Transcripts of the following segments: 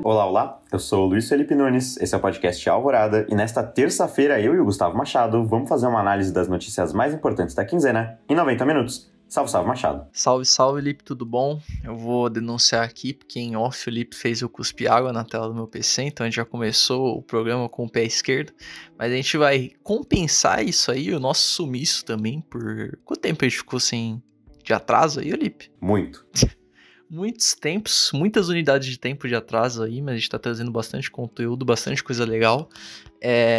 Olá, olá, eu sou o Luiz Felipe Nunes, esse é o podcast Alvorada e nesta terça-feira eu e o Gustavo Machado vamos fazer uma análise das notícias mais importantes da quinzena em 90 minutos. Salve, salve, Machado. Salve, salve, Lipe, tudo bom? Eu vou denunciar aqui, porque em off o Lipe fez eu cuspir água na tela do meu PC, então a gente já começou o programa com o pé esquerdo, mas a gente vai compensar isso aí, o nosso sumiço também, por... Quanto tempo a gente ficou sem de atraso aí, Lipe? Muito. Muitos tempos, muitas unidades de tempo de atraso aí, mas a gente tá trazendo bastante conteúdo, bastante coisa legal.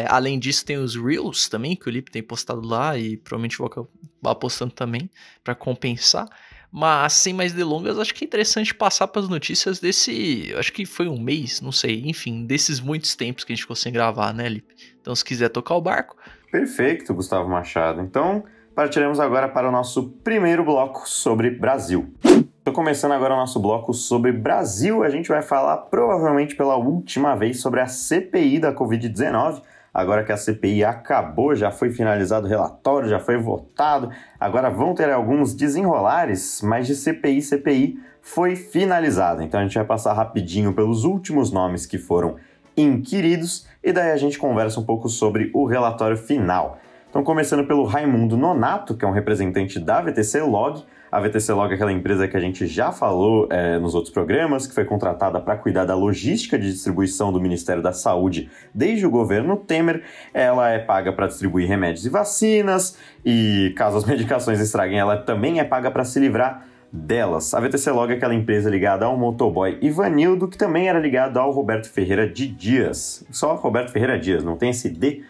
Além disso, tem os Reels também, que o Lipe tem postado lá e provavelmente vou acabar postando também para compensar. Mas sem mais delongas, acho que é interessante passar para as notícias desse, acho que foi um mês, não sei, enfim, desses muitos tempos que a gente ficou sem gravar, né, Lipe? Então, se quiser tocar o barco. Perfeito, Gustavo Machado. Então, partiremos agora para o nosso primeiro bloco sobre Brasil. Estou começando agora o nosso bloco sobre Brasil. A gente vai falar provavelmente pela última vez sobre a CPI da Covid-19. Agora que a CPI acabou, já foi finalizado o relatório, já foi votado. Agora vão ter alguns desenrolares, mas de CPI foi finalizada. Então a gente vai passar rapidinho pelos últimos nomes que foram inquiridos e daí a gente conversa um pouco sobre o relatório final. Então começando pelo Raimundo Nonato, que é um representante da VTC Log. A VTC Log é aquela empresa que a gente já falou nos outros programas, que foi contratada para cuidar da logística de distribuição do Ministério da Saúde desde o governo Temer. Ela é paga para distribuir remédios e vacinas, e caso as medicações estraguem, ela também é paga para se livrar delas. A VTC Log é aquela empresa ligada ao motoboy Ivanildo, que também era ligado ao Roberto Ferreira de Dias. Só Roberto Ferreira Dias, não tem esse D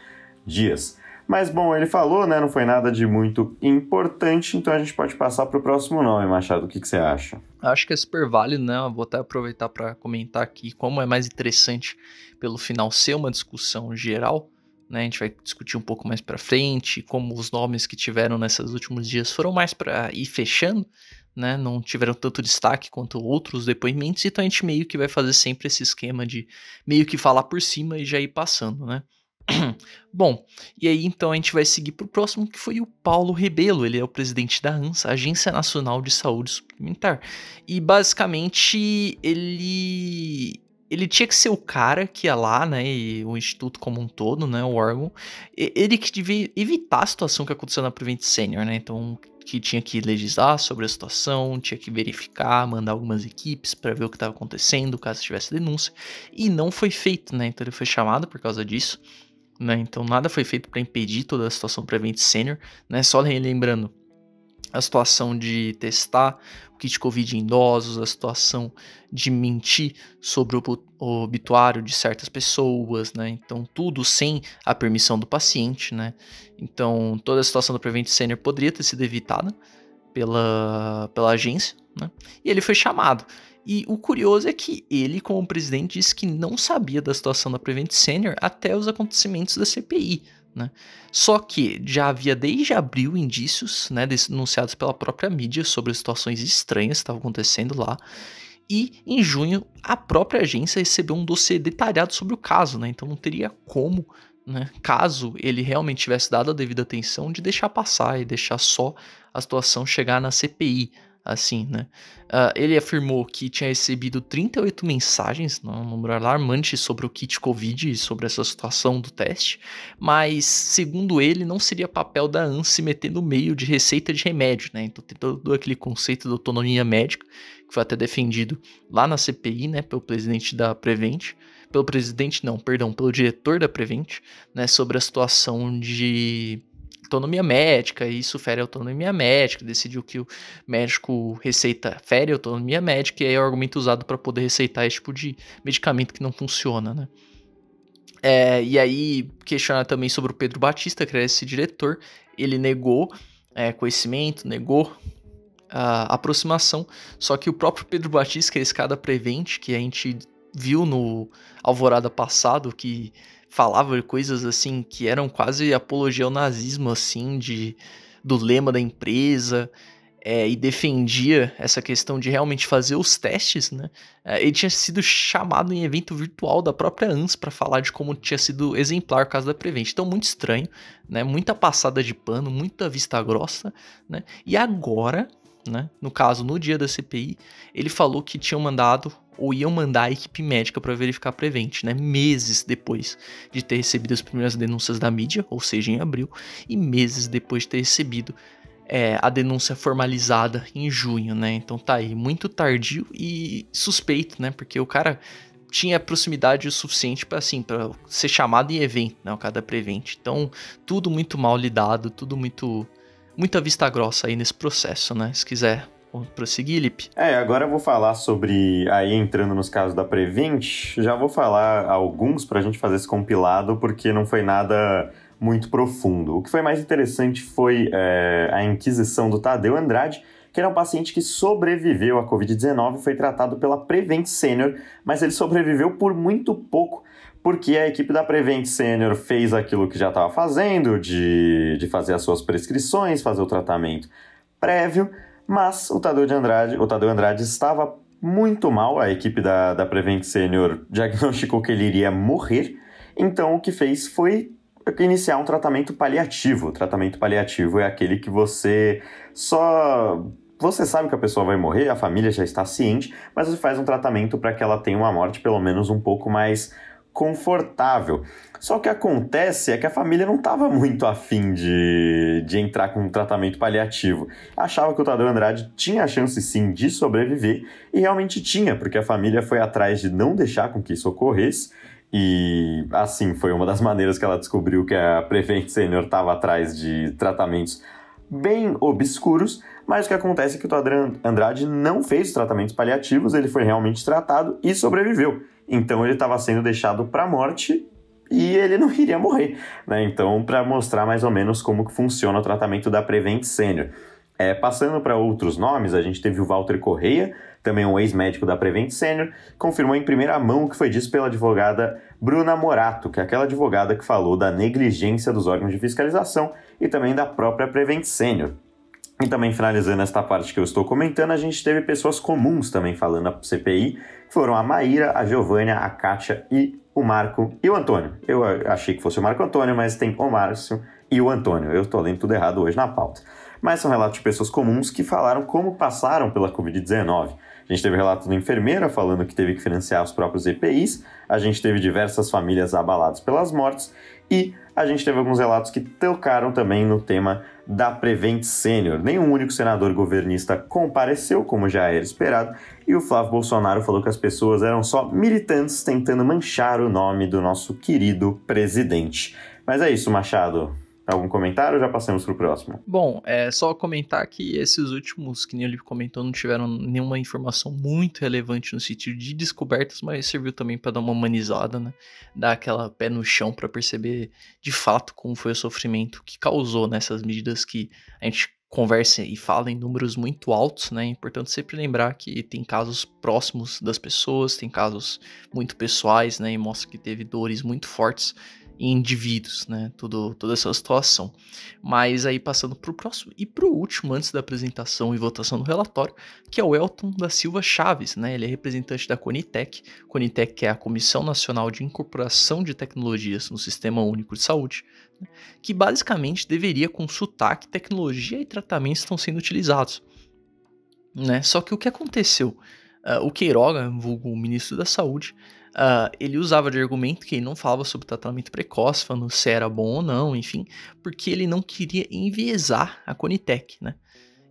Dias. Mas, bom, ele falou, né? Não foi nada de muito importante, então a gente pode passar para o próximo nome, Machado. O que você acha? Acho que é super válido, né? Eu vou até aproveitar para comentar aqui como é mais interessante pelo final ser uma discussão geral, né? A gente vai discutir um pouco mais para frente, como os nomes que tiveram nesses últimos dias foram mais para ir fechando, né? Não tiveram tanto destaque quanto outros depoimentos, então a gente meio que vai fazer sempre esse esquema de meio que falar por cima e já ir passando, né? Bom, e aí então a gente vai seguir para o próximo, que foi o Paulo Rebelo. Ele é o presidente da ANSA, Agência Nacional de Saúde Suplementar. E basicamente ele tinha que ser o cara que ia lá, né, e o instituto como um todo, né, o órgão, ele que devia evitar a situação que aconteceu na Prevent Senior, né, então que tinha que legislar sobre a situação, tinha que verificar, mandar algumas equipes para ver o que estava acontecendo, caso tivesse denúncia, e não foi feito, né, então ele foi chamado por causa disso. Né? Então nada foi feito para impedir toda a situação Prevent Senior, né? Só lembrando a situação de testar o kit Covid em idosos, a situação de mentir sobre o obituário de certas pessoas, né? Então tudo sem a permissão do paciente, né? Então toda a situação do Prevent Senior poderia ter sido evitada pela agência, né? E ele foi chamado. E o curioso é que ele, como presidente, disse que não sabia da situação da Prevent Senior até os acontecimentos da CPI, né? Só que já havia desde abril indícios, né, denunciados pela própria mídia sobre situações estranhas que estavam acontecendo lá. E em junho, a própria agência recebeu um dossiê detalhado sobre o caso, né? Então não teria como, né, caso ele realmente tivesse dado a devida atenção, de deixar passar e deixar só a situação chegar na CPI. Assim, né? Ele afirmou que tinha recebido 38 mensagens, um número alarmante, sobre o kit Covid e sobre essa situação do teste, mas, segundo ele, não seria papel da ANS se meter no meio de receita de remédio, né? Então tem todo aquele conceito de autonomia médica, que foi até defendido lá na CPI, né, pelo presidente da Prevent, pelo diretor da Prevent, né, sobre a situação de autonomia médica, e isso fere a autonomia médica, decidiu que o médico receita fere a autonomia médica, e aí é o argumento usado para poder receitar esse tipo de medicamento que não funciona, né? E aí, questionar também sobre o Pedro Batista, que era esse diretor, ele negou conhecimento, negou a aproximação, só que o próprio Pedro Batista, que é esse cara da Prevent, que a gente viu no Alvorada passado, que falava coisas assim que eram quase apologia ao nazismo, assim, do lema da empresa, e defendia essa questão de realmente fazer os testes, né? Ele tinha sido chamado em evento virtual da própria ANS para falar de como tinha sido exemplar o caso da Prevent. Então, muito estranho, né? Muita passada de pano, muita vista grossa, né? E agora, né? No caso, no dia da CPI, ele falou que tinham mandado ou iam mandar a equipe médica para verificar a Prevent, né? Meses depois de ter recebido as primeiras denúncias da mídia, ou seja, em abril, e meses depois de ter recebido a denúncia formalizada em junho, né? Então tá aí, muito tardio e suspeito, né? Porque o cara tinha proximidade o suficiente para assim, para ser chamado em evento, né? O cara da Prevent. Então, tudo muito mal lidado, tudo muita vista grossa aí nesse processo, né? Se quiser prosseguir, Lipe. Agora eu vou falar sobre, aí entrando nos casos da Prevent, já vou falar alguns pra gente fazer esse compilado, porque não foi nada muito profundo. O que foi mais interessante foi a inquisição do Tadeu Andrade, que era um paciente que sobreviveu à Covid-19 e foi tratado pela Prevent Senior, mas ele sobreviveu por muito pouco, porque a equipe da Prevent Senior fez aquilo que já estava fazendo, de fazer as suas prescrições, fazer o tratamento prévio, mas o Tadeu Andrade estava muito mal, a equipe da Prevent Senior diagnosticou que ele iria morrer, então o que fez foi iniciar um tratamento paliativo. O tratamento paliativo é aquele que você sabe que a pessoa vai morrer, a família já está ciente, mas você faz um tratamento para que ela tenha uma morte pelo menos um pouco mais confortável. Só que acontece é que a família não estava muito afim de entrar com um tratamento paliativo. Achava que o Tadeu Andrade tinha a chance sim de sobreviver, e realmente tinha, porque a família foi atrás de não deixar com que isso ocorresse, e assim foi uma das maneiras que ela descobriu que a Prevent Senior estava atrás de tratamentos bem obscuros, mas o que acontece é que o Tadeu Andrade não fez os tratamentos paliativos, ele foi realmente tratado e sobreviveu. Então ele estava sendo deixado para a morte e ele não iria morrer, né? Então, para mostrar mais ou menos como que funciona o tratamento da Prevent Senior. Passando para outros nomes, a gente teve o Walter Correia, também um ex-médico da Prevent Senior, confirmou em primeira mão o que foi dito pela advogada Bruna Morato, que é aquela advogada que falou da negligência dos órgãos de fiscalização e também da própria Prevent Senior. E também finalizando esta parte que eu estou comentando, a gente teve pessoas comuns também falando na CPI, que foram a Maíra, a Giovânia, a Kátia e o Marco e o Antônio. Eu achei que fosse o Marco Antônio, mas tem o Márcio e o Antônio. Eu estou lendo tudo errado hoje na pauta. Mas são relatos de pessoas comuns que falaram como passaram pela Covid-19. A gente teve relato da enfermeira falando que teve que financiar os próprios EPIs, a gente teve diversas famílias abaladas pelas mortes e a gente teve alguns relatos que tocaram também no tema da Prevent Senior. Nenhum único senador governista compareceu, como já era esperado, e o Flávio Bolsonaro falou que as pessoas eram só militantes tentando manchar o nome do nosso querido presidente. Mas é isso, Machado. Algum comentário ou já passamos pro próximo? Bom, é só comentar que esses últimos, que nem ele comentou, não tiveram nenhuma informação muito relevante no sentido de descobertas, mas serviu também para dar uma humanizada, né? Dar aquela pé no chão para perceber de fato como foi o sofrimento que causou nessas medidas que a gente conversa e fala em números muito altos, né? É importante sempre lembrar que tem casos próximos das pessoas, tem casos muito pessoais, né? E mostra que teve dores muito fortes em indivíduos, né, toda essa situação. Mas aí passando pro próximo e pro último, antes da apresentação e votação do relatório, que é o Elton da Silva Chaves, né, ele é representante da Conitec, que é a Comissão Nacional de Incorporação de Tecnologias no Sistema Único de Saúde, né, que basicamente deveria consultar que tecnologia e tratamentos estão sendo utilizados, né, só que o que aconteceu? O Queiroga, vulgo o ministro da Saúde, ele usava de argumento que ele não falava sobre tratamento precoce, falando se era bom ou não, enfim, porque ele não queria enviesar a Conitec, né?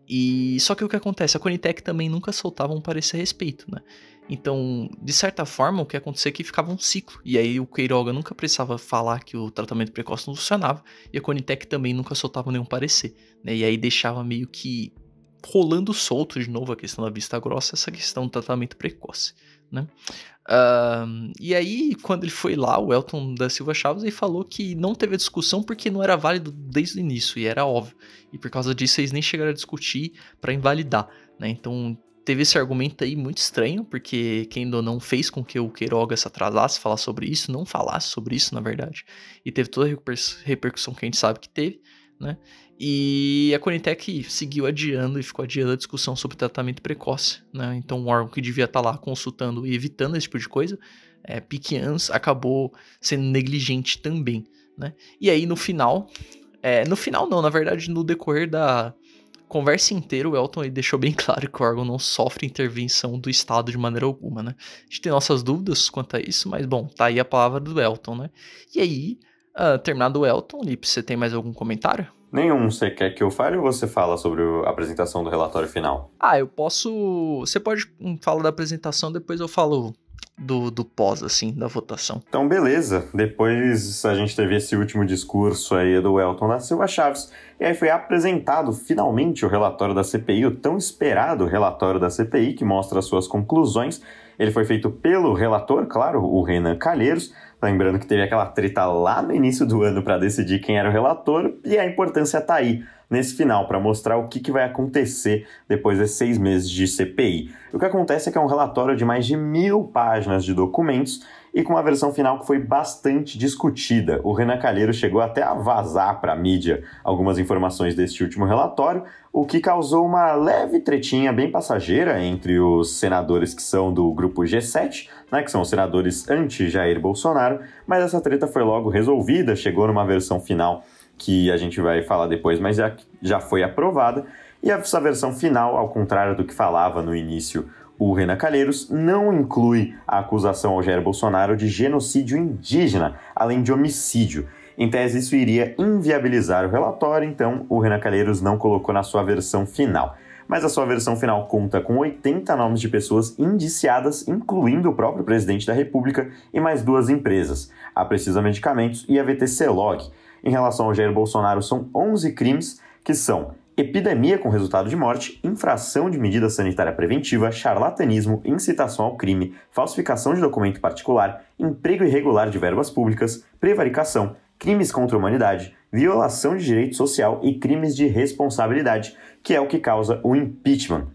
E só que o que acontece? A Conitec também nunca soltava um parecer a respeito, né? Então, de certa forma, o que acontecia é que ficava um ciclo. E aí o Queiroga nunca precisava falar que o tratamento precoce não funcionava, e a Conitec também nunca soltava nenhum parecer, né? E aí deixava meio que rolando solto de novo a questão da vista grossa, essa questão do tratamento precoce, né? E aí, quando ele foi lá, o Elton da Silva Chaves, ele falou que não teve a discussão porque não era válido desde o início, e era óbvio. E por causa disso, eles nem chegaram a discutir para invalidar, né? Então, teve esse argumento aí muito estranho, porque quem ainda não fez com que o Queiroga se atrasasse falar sobre isso, não falasse sobre isso, na verdade. E teve toda a repercussão que a gente sabe que teve, né? E a Conitec seguiu adiando e ficou adiando a discussão sobre tratamento precoce, né? Então um órgão que devia estar lá consultando e evitando esse tipo de coisa, Piquians, acabou sendo negligente também, né? E aí no final não, na verdade no decorrer da conversa inteira, o Elton ele deixou bem claro que o órgão não sofre intervenção do Estado de maneira alguma, né? A gente tem nossas dúvidas quanto a isso, mas bom, tá aí a palavra do Elton, né? E aí, terminado o Elton, Lipe, você tem mais algum comentário? Nenhum. Você quer que eu fale ou você fala sobre a apresentação do relatório final? Eu posso... Você pode falar da apresentação, depois eu falo do pós, assim, da votação. Então, beleza. Depois a gente teve esse último discurso aí do Elton da Silva Chaves, e aí foi apresentado finalmente o relatório da CPI, o tão esperado relatório da CPI, que mostra as suas conclusões. Ele foi feito pelo relator, claro, o Renan Calheiros. Lembrando que teve aquela treta lá no início do ano para decidir quem era o relator, e a importância tá aí, nesse final, para mostrar o que vai acontecer depois desses 6 meses de CPI. O que acontece é que é um relatório de mais de 1000 páginas de documentos e com uma versão final que foi bastante discutida. O Renan Calheiros chegou até a vazar para a mídia algumas informações deste último relatório, o que causou uma leve tretinha bem passageira entre os senadores que são do grupo G7, né, que são os senadores anti-Jair Bolsonaro, mas essa treta foi logo resolvida, chegou numa versão final que a gente vai falar depois, mas já foi aprovada. E essa versão final, ao contrário do que falava no início o Renan Calheiros, não inclui a acusação ao Jair Bolsonaro de genocídio indígena, além de homicídio. Em tese, isso iria inviabilizar o relatório, então o Renan Calheiros não colocou na sua versão final. Mas a sua versão final conta com 80 nomes de pessoas indiciadas, incluindo o próprio presidente da República e mais 2 empresas, a Precisa Medicamentos e a VTC Log. Em relação ao Jair Bolsonaro, são 11 crimes, que são epidemia com resultado de morte, infração de medida sanitária preventiva, charlatanismo, incitação ao crime, falsificação de documento particular, emprego irregular de verbas públicas, prevaricação, crimes contra a humanidade, violação de direito social e crimes de responsabilidade, que é o que causa o impeachment.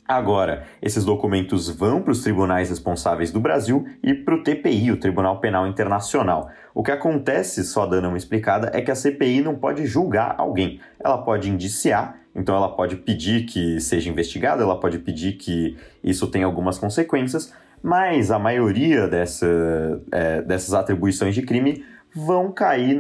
Agora, esses documentos vão para os tribunais responsáveis do Brasil e para o TPI, o Tribunal Penal Internacional. O que acontece, só dando uma explicada, é que a CPI não pode julgar alguém. Ela pode indiciar, então ela pode pedir que seja investigado, ela pode pedir que isso tenha algumas consequências, mas a maioria dessas atribuições de crime vão cair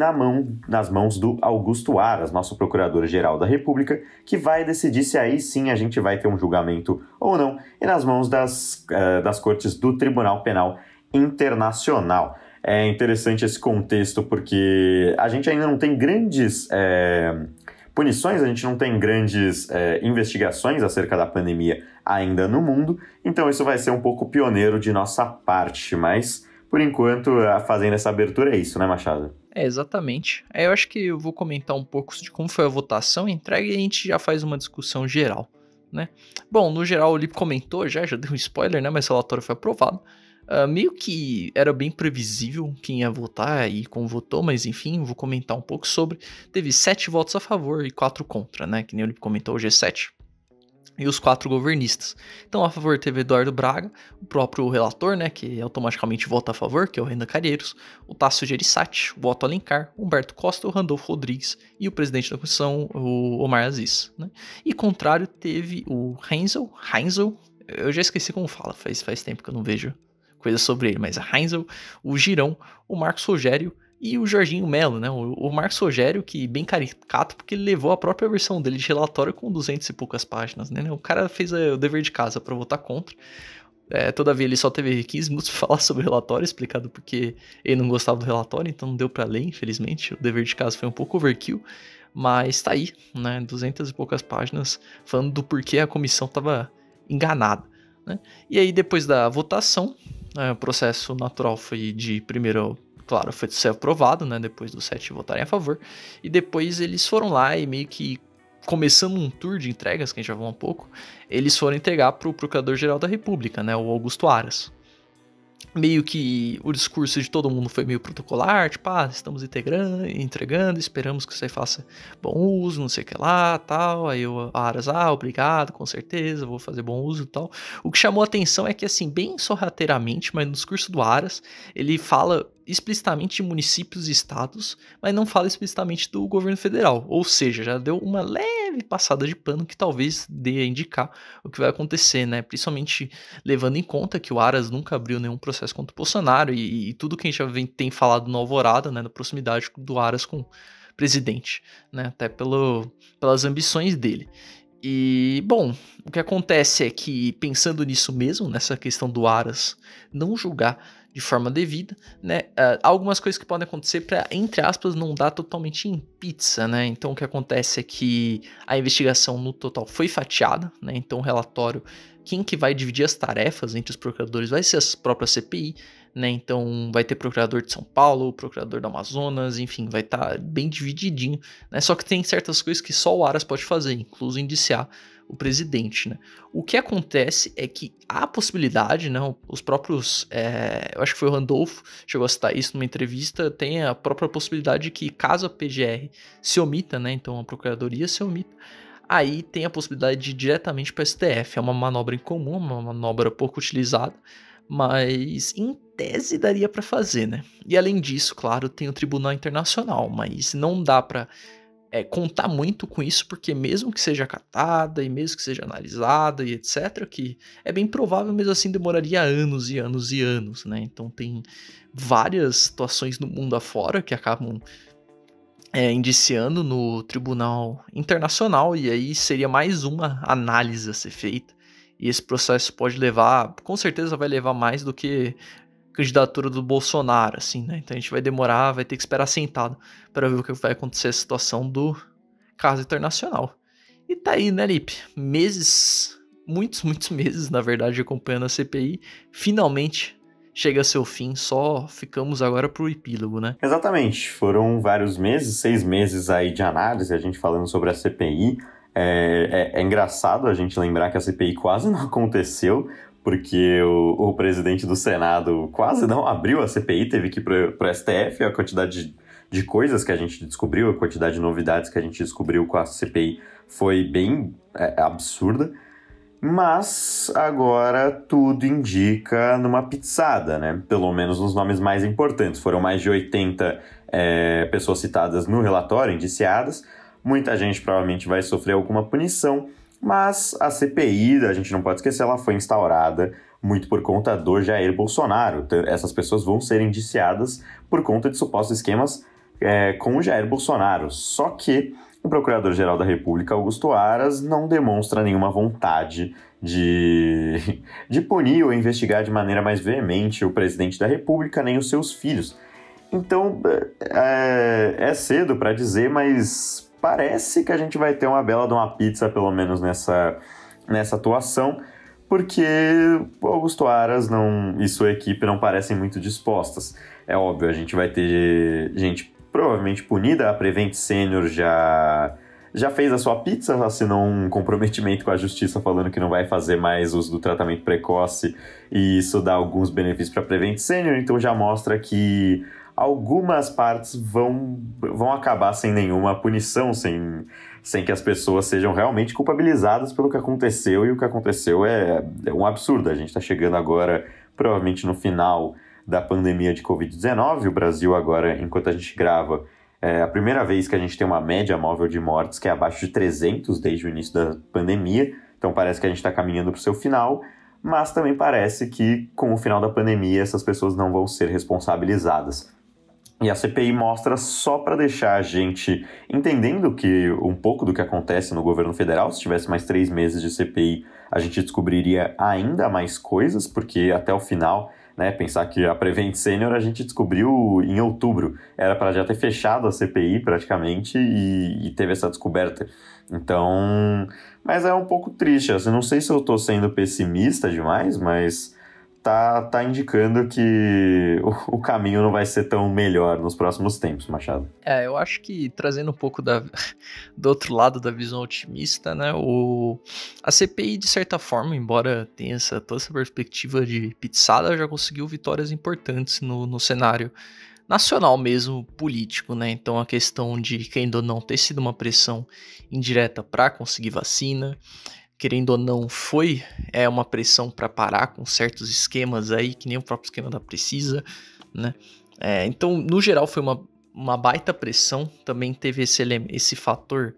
nas mãos do Augusto Aras, nosso Procurador-Geral da República, que vai decidir se aí sim a gente vai ter um julgamento ou não, e nas mãos das cortes do Tribunal Penal Internacional. É interessante esse contexto porque a gente ainda não tem grandes punições, a gente não tem grandes investigações acerca da pandemia ainda no mundo, então isso vai ser um pouco pioneiro de nossa parte, mas por enquanto, fazendo essa abertura é isso, né, Machado? Exatamente. Eu acho que eu vou comentar um pouco de como foi a votação, entrega e a gente já faz uma discussão geral, né? Bom, no geral o Lipe comentou, já deu um spoiler, né, mas o relatório foi aprovado. Meio que era bem previsível quem ia votar e como votou, mas enfim, vou comentar um pouco sobre. Teve 7 votos a favor e 4 contra, né, que nem o Lipe comentou, o G7. E os 4 governistas. Então, a favor teve Eduardo Braga, o próprio relator, né, que automaticamente vota a favor, que é o Renan Calheiros, o Tasso Gereissati, o Otto Alencar, o Humberto Costa, o Randolfo Rodrigues e o presidente da comissão, o Omar Aziz. Né? E contrário teve o Heinzel, eu já esqueci como fala, faz tempo que eu não vejo coisa sobre ele, mas a Heinzel, o Girão, o Marcos Rogério e o Jorginho Melo, né? O Marcos Rogério, que bem caricato, porque ele levou a própria versão dele de relatório com 200 e poucas páginas, né? O cara fez o dever de casa para votar contra. Todavia, ele só teve 15 minutos para falar sobre o relatório, explicado porque ele não gostava do relatório, então não deu para ler, infelizmente. O dever de casa foi um pouco overkill, mas tá aí, né? 200 e poucas páginas falando do porquê a comissão estava enganada, né? E aí, depois da votação, o processo natural foi de primeiro... Claro, foi ser aprovado, né, depois dos 7 votarem a favor, e depois eles foram lá e meio que, começando um tour de entregas, que a gente já vai um pouco, eles foram entregar para o Procurador-Geral da República, né, o Augusto Aras. Meio que o discurso de todo mundo foi meio protocolar, tipo, estamos entregando, esperamos que você faça bom uso, não sei o que lá, tal. Aí o Aras, obrigado, com certeza, vou fazer bom uso e tal. O que chamou a atenção é que, assim, bem sorrateiramente, mas no discurso do Aras, ele fala explicitamente de municípios e estados, mas não fala explicitamente do governo federal. Ou seja, já deu uma leve passada de pano que talvez dê a indicar o que vai acontecer, né? Principalmente levando em conta que o Aras nunca abriu nenhum processo contra o Bolsonaro e tudo que a gente já tem falado no Alvorada, né? Na proximidade do Aras com o presidente, né? Até pelas ambições dele. E, bom, o que acontece é que, pensando nisso mesmo, nessa questão do Aras não julgar de forma devida, né, há algumas coisas que podem acontecer para, entre aspas, não dar totalmente em pizza, né? Então, o que acontece é que a investigação no total foi fatiada, né? Então, o relatório, quem que vai dividir as tarefas entre os procuradores vai ser a própria CPI, né? Então, vai ter procurador de São Paulo, procurador do Amazonas, enfim, vai estar bem divididinho, né? Só que tem certas coisas que só o Aras pode fazer, incluso indiciar o presidente, né? O que acontece é que há a possibilidade, né? Os próprios, eu acho que foi o Randolfo, chegou a citar isso numa entrevista, tem a própria possibilidade de que caso a PGR se omita, né? Então a Procuradoria se omita, aí tem a possibilidade de ir diretamente para o STF. É uma manobra incomum, uma manobra pouco utilizada, mas em tese daria para fazer, né? E além disso, claro, tem o Tribunal Internacional, mas não dá para contar muito com isso, porque mesmo que seja acatada e mesmo que seja analisada e etc., que é bem provável, mesmo assim demoraria anos e anos e anos, né? Então tem várias situações no mundo afora que acabam indiciando no Tribunal Internacional, e aí seria mais uma análise a ser feita. E esse processo pode levar, com certeza vai levar mais do que a candidatura do Bolsonaro, assim, né? Então a gente vai demorar, vai ter que esperar sentado para ver o que vai acontecer a situação do caso internacional. E tá aí, né, Lipe? Meses, muitos meses, na verdade, acompanhando a CPI, finalmente chega a seu fim, só ficamos agora pro epílogo, né? Exatamente, foram vários meses, 6 meses aí de análise, a gente falando sobre a CPI. É engraçado a gente lembrar que a CPI quase não aconteceu, porque o presidente do Senado quase não abriu a CPI, teve que ir para o STF. A quantidade de coisas que a gente descobriu, a quantidade de novidades que a gente descobriu com a CPI foi bem absurda. Mas agora tudo indica numa pizzada, né? Pelo menos nos nomes mais importantes. Foram mais de 80 pessoas citadas no relatório, indiciadas. Muita gente provavelmente vai sofrer alguma punição, mas a CPI, a gente não pode esquecer, ela foi instaurada muito por conta do Jair Bolsonaro. Essas pessoas vão ser indiciadas por conta de supostos esquemas com o Jair Bolsonaro. Só que o Procurador-Geral da República, Augusto Aras, não demonstra nenhuma vontade de punir ou investigar de maneira mais veemente o presidente da República, nem os seus filhos. Então, é cedo para dizer, mas parece que a gente vai ter uma bela de uma pizza, pelo menos nessa atuação, porque o Augusto Aras e sua equipe não parecem muito dispostas. É óbvio, a gente vai ter gente provavelmente punida. A Prevent Senior já fez a sua pizza, assinou um comprometimento com a justiça falando que não vai fazer mais uso do tratamento precoce, e isso dá alguns benefícios para a Prevent Senior, então já mostra que algumas partes vão acabar sem nenhuma punição, sem que as pessoas sejam realmente culpabilizadas pelo que aconteceu, e o que aconteceu é um absurdo. A gente está chegando agora, provavelmente no final da pandemia de Covid-19, o Brasil agora, enquanto a gente grava, é a primeira vez que a gente tem uma média móvel de mortes que é abaixo de 300 desde o início da pandemia, então parece que a gente está caminhando para o seu final, mas também parece que com o final da pandemia essas pessoas não vão ser responsabilizadas. E a CPI mostra, só para deixar a gente entendendo um pouco do que acontece no governo federal. Se tivesse mais 3 meses de CPI, a gente descobriria ainda mais coisas, porque até o final, né, pensar que a Prevent Senior a gente descobriu em outubro. Era para já ter fechado a CPI praticamente e teve essa descoberta. Então, mas é um pouco triste. Eu não sei se eu estou sendo pessimista demais, mas tá indicando que o caminho não vai ser tão melhor nos próximos tempos, Machado. Eu acho que, trazendo um pouco do outro lado da visão otimista, né, a CPI, de certa forma, embora tenha toda essa perspectiva de pizzada, já conseguiu vitórias importantes no cenário nacional mesmo, político, né? Então a questão de, querendo ou não, ter sido uma pressão indireta para conseguir vacina, querendo ou não, foi uma pressão para parar com certos esquemas aí, que nem o próprio esquema da Precisa, né? Então, no geral, foi uma baita pressão. Também teve esse fator,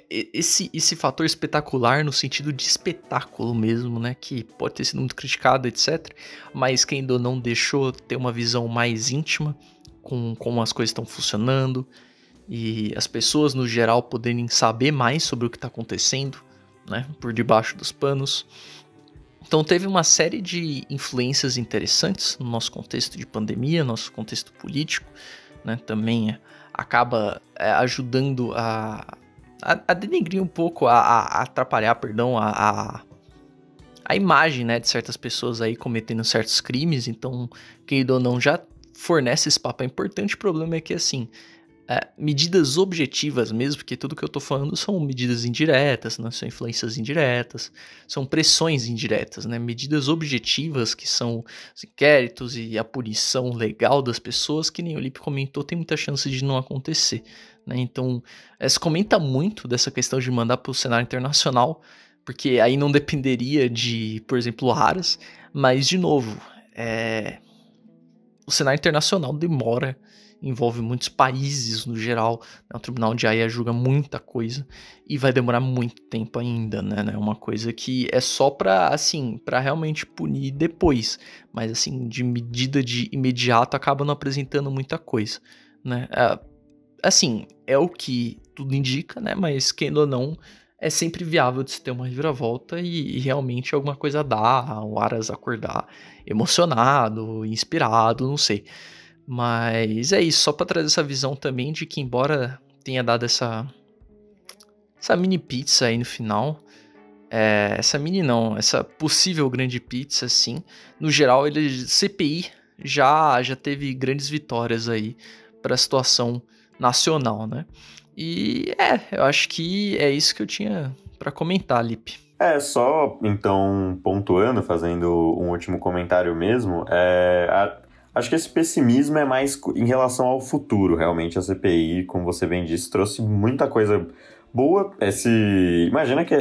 esse fator espetacular, no sentido de espetáculo mesmo, né? Que pode ter sido muito criticado, etc. Mas quem ainda não deixou ter uma visão mais íntima com como as coisas estão funcionando. e as pessoas no geral poderem saber mais sobre o que está acontecendo, né, por debaixo dos panos. Então teve uma série de influências interessantes no nosso contexto de pandemia, nosso contexto político, né, também acaba ajudando a denegrir um pouco, a atrapalhar, perdão, a imagem, né, de certas pessoas aí cometendo certos crimes. Então, querido ou não, já fornece esse papo. É importante. O problema é que, assim, medidas objetivas mesmo, porque tudo que eu tô falando são medidas indiretas, né, são influências indiretas, são pressões indiretas, né, medidas objetivas que são os inquéritos e a punição legal das pessoas, que nem o Lipe comentou, tem muita chance de não acontecer, né. Então, se comenta muito dessa questão de mandar para o cenário internacional, porque aí não dependeria de, por exemplo, Aras, mas, de novo, o cenário internacional demora, envolve muitos países no geral, né? O Tribunal de Haia julga muita coisa e vai demorar muito tempo ainda, né? É uma coisa que é só pra, assim, pra realmente punir depois, mas, assim, de medida de imediato acaba não apresentando muita coisa, né? Assim, é o que tudo indica, né? Mas, querendo ou não, é sempre viável de se ter uma reviravolta e realmente alguma coisa dá, o Aras acordar emocionado, inspirado, não sei. Mas é isso, só pra trazer essa visão também de que, embora tenha dado essa mini pizza aí no final, essa possível grande pizza, assim, no geral, CPI já teve grandes vitórias aí pra situação nacional, né? E eu acho que é isso que eu tinha pra comentar, Lipe. Só então pontuando, fazendo um último comentário mesmo, acho que esse pessimismo é mais em relação ao futuro, realmente. A CPI, como você bem disse, trouxe muita coisa boa. Imagina que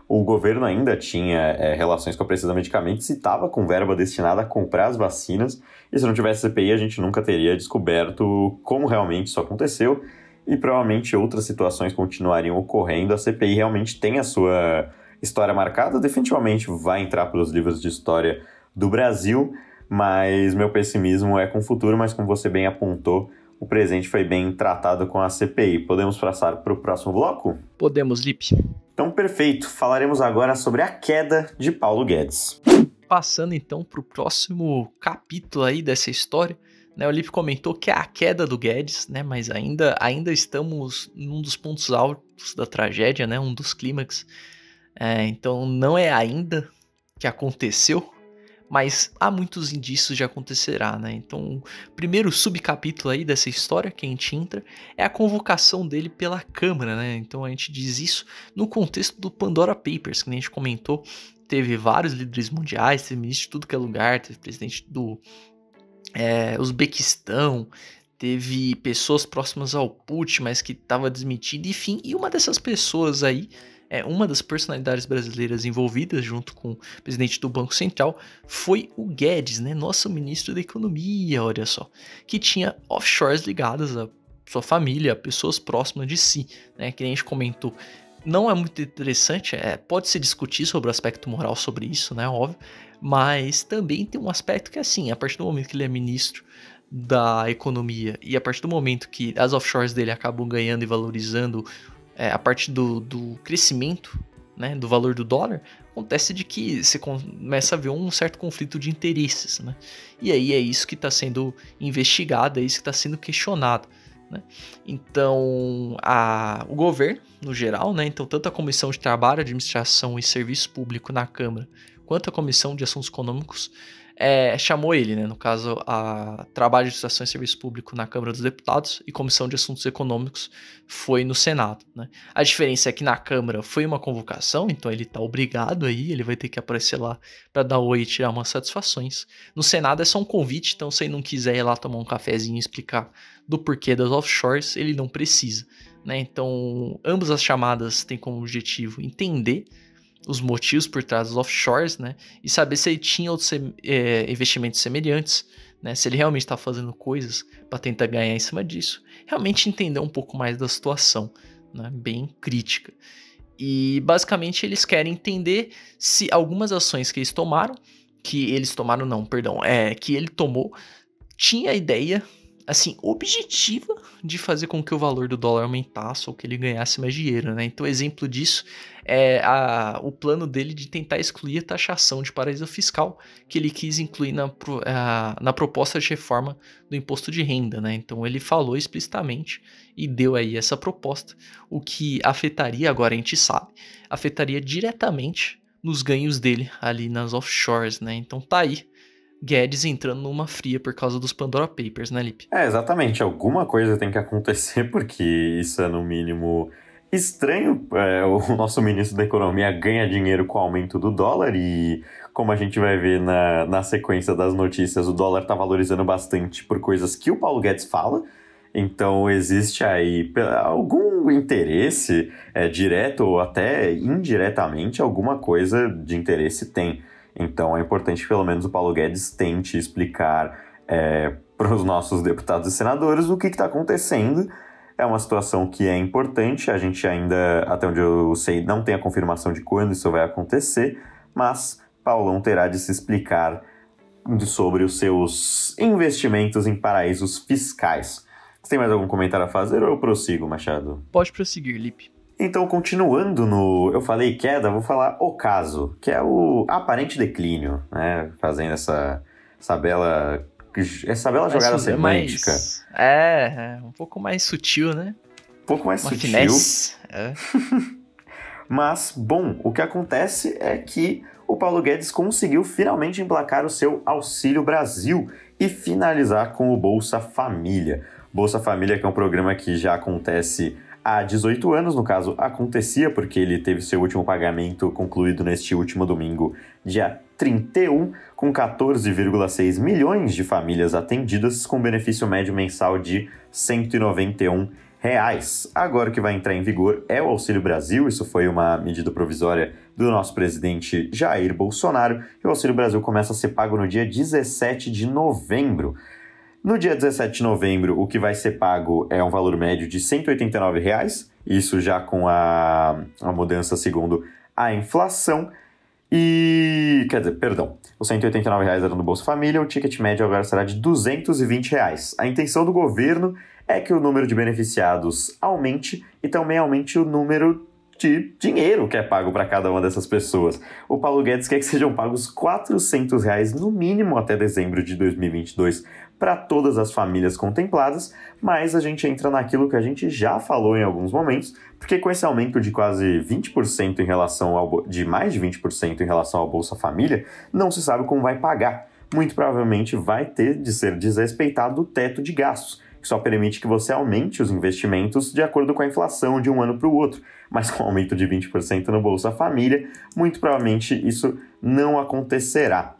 o governo ainda tinha relações com a Precisa Medicamentos e estava com verba destinada a comprar as vacinas, e se não tivesse CPI a gente nunca teria descoberto como realmente isso aconteceu, e provavelmente outras situações continuariam ocorrendo. A CPI realmente tem a sua história marcada, definitivamente vai entrar para os livros de história do Brasil, mas meu pessimismo é com o futuro. Mas como você bem apontou, o presente foi bem tratado com a CPI. Podemos passar para o próximo bloco? Podemos, Lipe. Então, perfeito. Falaremos agora sobre a queda de Paulo Guedes. Passando então para o próximo capítulo aí dessa história, né, o Lipe comentou que é a queda do Guedes, né, mas ainda estamos num dos pontos altos da tragédia, né, um dos clímax. Então não é ainda que aconteceu, mas há muitos indícios de acontecerá, né? Então, o primeiro subcapítulo aí dessa história que a gente entra é a convocação dele pela Câmara, né? Então a gente diz isso no contexto do Pandora Papers, que a gente comentou. Teve vários líderes mundiais, teve ministro de tudo que é lugar, teve presidente do Uzbequistão, teve pessoas próximas ao Putin, mas que estava desmentindo, enfim. E uma dessas pessoas aí, uma das personalidades brasileiras envolvidas junto com o presidente do Banco Central, foi o Guedes, né, nosso ministro da Economia, olha só, que tinha offshores ligadas à sua família, a pessoas próximas de si, né, que a gente comentou. Não é muito interessante, pode-se discutir sobre o aspecto moral sobre isso, né, óbvio, mas também tem um aspecto que, assim, a partir do momento que ele é ministro da Economia e a partir do momento que as offshores dele acabam ganhando e valorizando a partir do crescimento, né, do valor do dólar, acontece de que você começa a ver um certo conflito de interesses, né? E aí é isso que está sendo investigado, é isso que está sendo questionado, né? Então, o governo, no geral, né, então tanto a Comissão de Trabalho, Administração e Serviço Público na Câmara, quanto a Comissão de Assuntos Econômicos, chamou ele, né, no caso, a Trabalho, Administração e Serviço Público na Câmara dos Deputados e Comissão de Assuntos Econômicos foi no Senado, né? A diferença é que na Câmara foi uma convocação, então ele tá obrigado aí, ele vai ter que aparecer lá para dar oi e tirar umas satisfações. No Senado é só um convite, então se ele não quiser ir lá tomar um cafezinho e explicar do porquê das offshores, ele não precisa, né? Então, ambas as chamadas têm como objetivo entender os motivos por trás dos offshores, né, e saber se ele tinha outros investimentos semelhantes, né, se ele realmente está fazendo coisas para tentar ganhar em cima disso, realmente entender um pouco mais da situação, né, bem crítica. E basicamente eles querem entender se algumas ações que ele tomou, tinha a ideia assim, objetiva de fazer com que o valor do dólar aumentasse ou que ele ganhasse mais dinheiro, né? Então, exemplo disso é o plano dele de tentar excluir a taxação de paraíso fiscal que ele quis incluir na proposta de reforma do imposto de renda, né? Então, ele falou explicitamente e deu aí essa proposta, o que afetaria, agora a gente sabe, afetaria diretamente nos ganhos dele ali nas offshores, né? Então, tá aí Guedes entrando numa fria por causa dos Pandora Papers, né, Lipe? Exatamente. Alguma coisa tem que acontecer, porque isso é, no mínimo, estranho. O nosso ministro da Economia ganha dinheiro com o aumento do dólar e, como a gente vai ver na sequência das notícias, o dólar está valorizando bastante por coisas que o Paulo Guedes fala. Então, existe aí algum interesse, direto ou até indiretamente, alguma coisa de interesse tem. Então é importante que pelo menos o Paulo Guedes tente explicar para os nossos deputados e senadores o que está acontecendo. É uma situação que é importante, a gente ainda, até onde eu sei, não tem a confirmação de quando isso vai acontecer, mas Paulão terá de se explicar sobre os seus investimentos em paraísos fiscais. Você tem mais algum comentário a fazer ou eu prossigo, Machado? Pode prosseguir, Lipe. Então, continuando eu falei queda, vou falar ocaso, que é o aparente declínio, né? Fazendo essa bela jogada semântica. Um pouco mais sutil, né? Um pouco mais uma sutil. Finesse. Mas, bom, o que acontece é que o Paulo Guedes conseguiu finalmente emplacar o seu Auxílio Brasil e finalizar com o Bolsa Família. Bolsa Família, que é um programa que já acontece há 18 anos, no caso, acontecia porque ele teve seu último pagamento concluído neste último domingo, dia 31, com 14,6 milhões de famílias atendidas, com benefício médio mensal de R$ 191. Agora o que vai entrar em vigor é o Auxílio Brasil, isso foi uma medida provisória do nosso presidente Jair Bolsonaro, e o Auxílio Brasil começa a ser pago no dia 17 de novembro. No dia 17 de novembro, o que vai ser pago é um valor médio de R$ 189, isso já com a mudança segundo a inflação. Os R$ 189 eram do Bolsa Família, o ticket médio agora será de R$ 220. A intenção do governo é que o número de beneficiados aumente e também aumente o número de dinheiro que é pago para cada uma dessas pessoas. O Paulo Guedes quer que sejam pagos R$ 400 no mínimo até dezembro de 2022 para todas as famílias contempladas, mas a gente entra naquilo que a gente já falou em alguns momentos, porque com esse aumento de quase 20% de mais de 20% em relação ao Bolsa Família, não se sabe como vai pagar. Muito provavelmente vai ter de ser desrespeitado o teto de gastos, que só permite que você aumente os investimentos de acordo com a inflação de um ano para o outro. Mas com um aumento de 20% no Bolsa Família, muito provavelmente isso não acontecerá.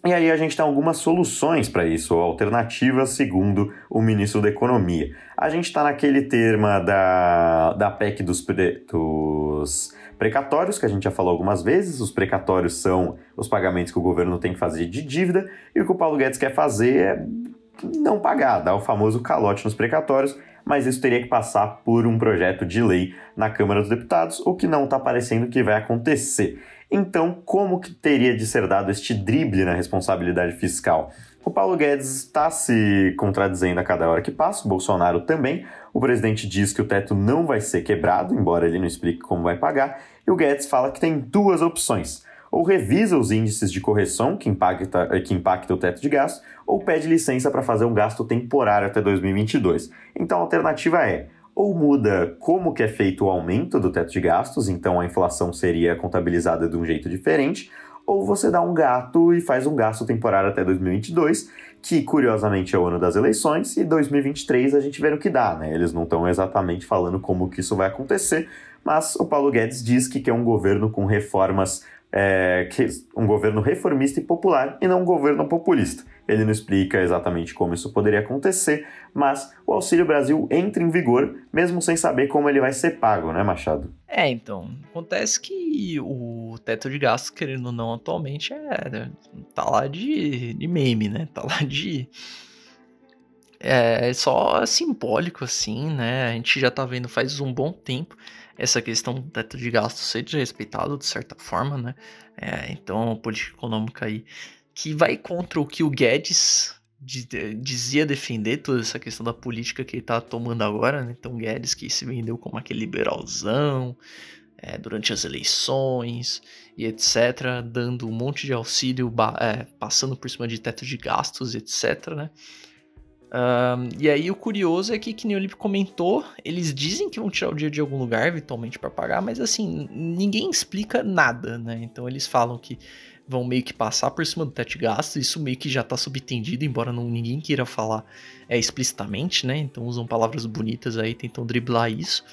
E aí a gente tem algumas soluções para isso, ou alternativas, segundo o ministro da Economia. A gente está naquele tema da PEC dos precatórios, que a gente já falou algumas vezes. Os precatórios são os pagamentos que o governo tem que fazer de dívida, e o que o Paulo Guedes quer fazer é não pagar, dar o famoso calote nos precatórios, mas isso teria que passar por um projeto de lei na Câmara dos Deputados, o que não está parecendo que vai acontecer. Então, como que teria de ser dado este drible na responsabilidade fiscal? O Paulo Guedes está se contradizendo a cada hora que passa, o Bolsonaro também. O presidente diz que o teto não vai ser quebrado, embora ele não explique como vai pagar, e o Guedes fala que tem duas opções. Ou revisa os índices de correção que impacta o teto de gasto, ou pede licença para fazer um gasto temporário até 2022. Então a alternativa é, ou muda como que é feito o aumento do teto de gastos, então a inflação seria contabilizada de um jeito diferente, ou você dá um gato e faz um gasto temporário até 2022, que curiosamente é o ano das eleições, e 2023 a gente vê no que dá, né? Eles não estão exatamente falando como que isso vai acontecer, mas o Paulo Guedes diz que quer um governo com reformas, um governo reformista e popular, e não um governo populista. Ele não explica exatamente como isso poderia acontecer, mas o Auxílio Brasil entra em vigor, mesmo sem saber como ele vai ser pago, né, Machado? Então, acontece que o teto de gastos, querendo ou não, atualmente tá lá de meme, né? Tá lá de... É só simbólico, assim, né? A gente já tá vendo faz um bom tempo essa questão do teto de gastos ser desrespeitado, de certa forma, né? Então, a política econômica aí que vai contra o que o Guedes dizia defender toda essa questão da política que ele tá tomando agora, né? Então Guedes, que se vendeu como aquele liberalzão durante as eleições e etc, dando um monte de auxílio, passando por cima de teto de gastos, etc, né? E aí o curioso é que nem o Lipe comentou, eles dizem que vão tirar o dinheiro de algum lugar, eventualmente, para pagar, mas assim, ninguém explica nada, né? Então eles falam que vão meio que passar por cima do teto de gastos, isso meio que já tá subentendido, embora ninguém queira falar explicitamente, né? Então usam palavras bonitas aí, tentam driblar isso,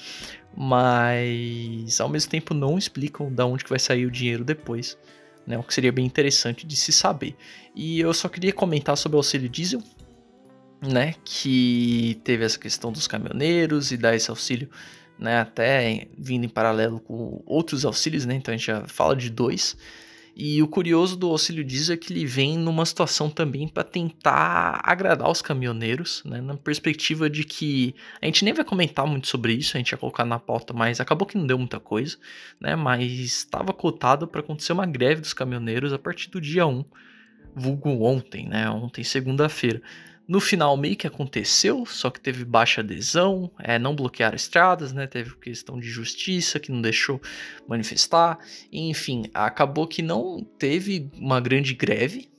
mas ao mesmo tempo não explicam de onde que vai sair o dinheiro depois, né? O que seria bem interessante de se saber. E eu só queria comentar sobre o auxílio diesel, né, que teve essa questão dos caminhoneiros e dar esse auxílio, né, até vindo em paralelo com outros auxílios, né, então a gente já fala de 2. E o curioso do auxílio diesel é que ele vem numa situação também para tentar agradar os caminhoneiros, né, na perspectiva de que a gente nem vai comentar muito sobre isso, a gente ia colocar na pauta, mas acabou que não deu muita coisa, né, mas estava cotado para acontecer uma greve dos caminhoneiros a partir do dia 1, vulgo ontem, né, ontem segunda-feira. No final meio que aconteceu, só que teve baixa adesão, não bloquearam estradas, né? Teve questão de justiça que não deixou manifestar, enfim, acabou que não teve uma grande greve,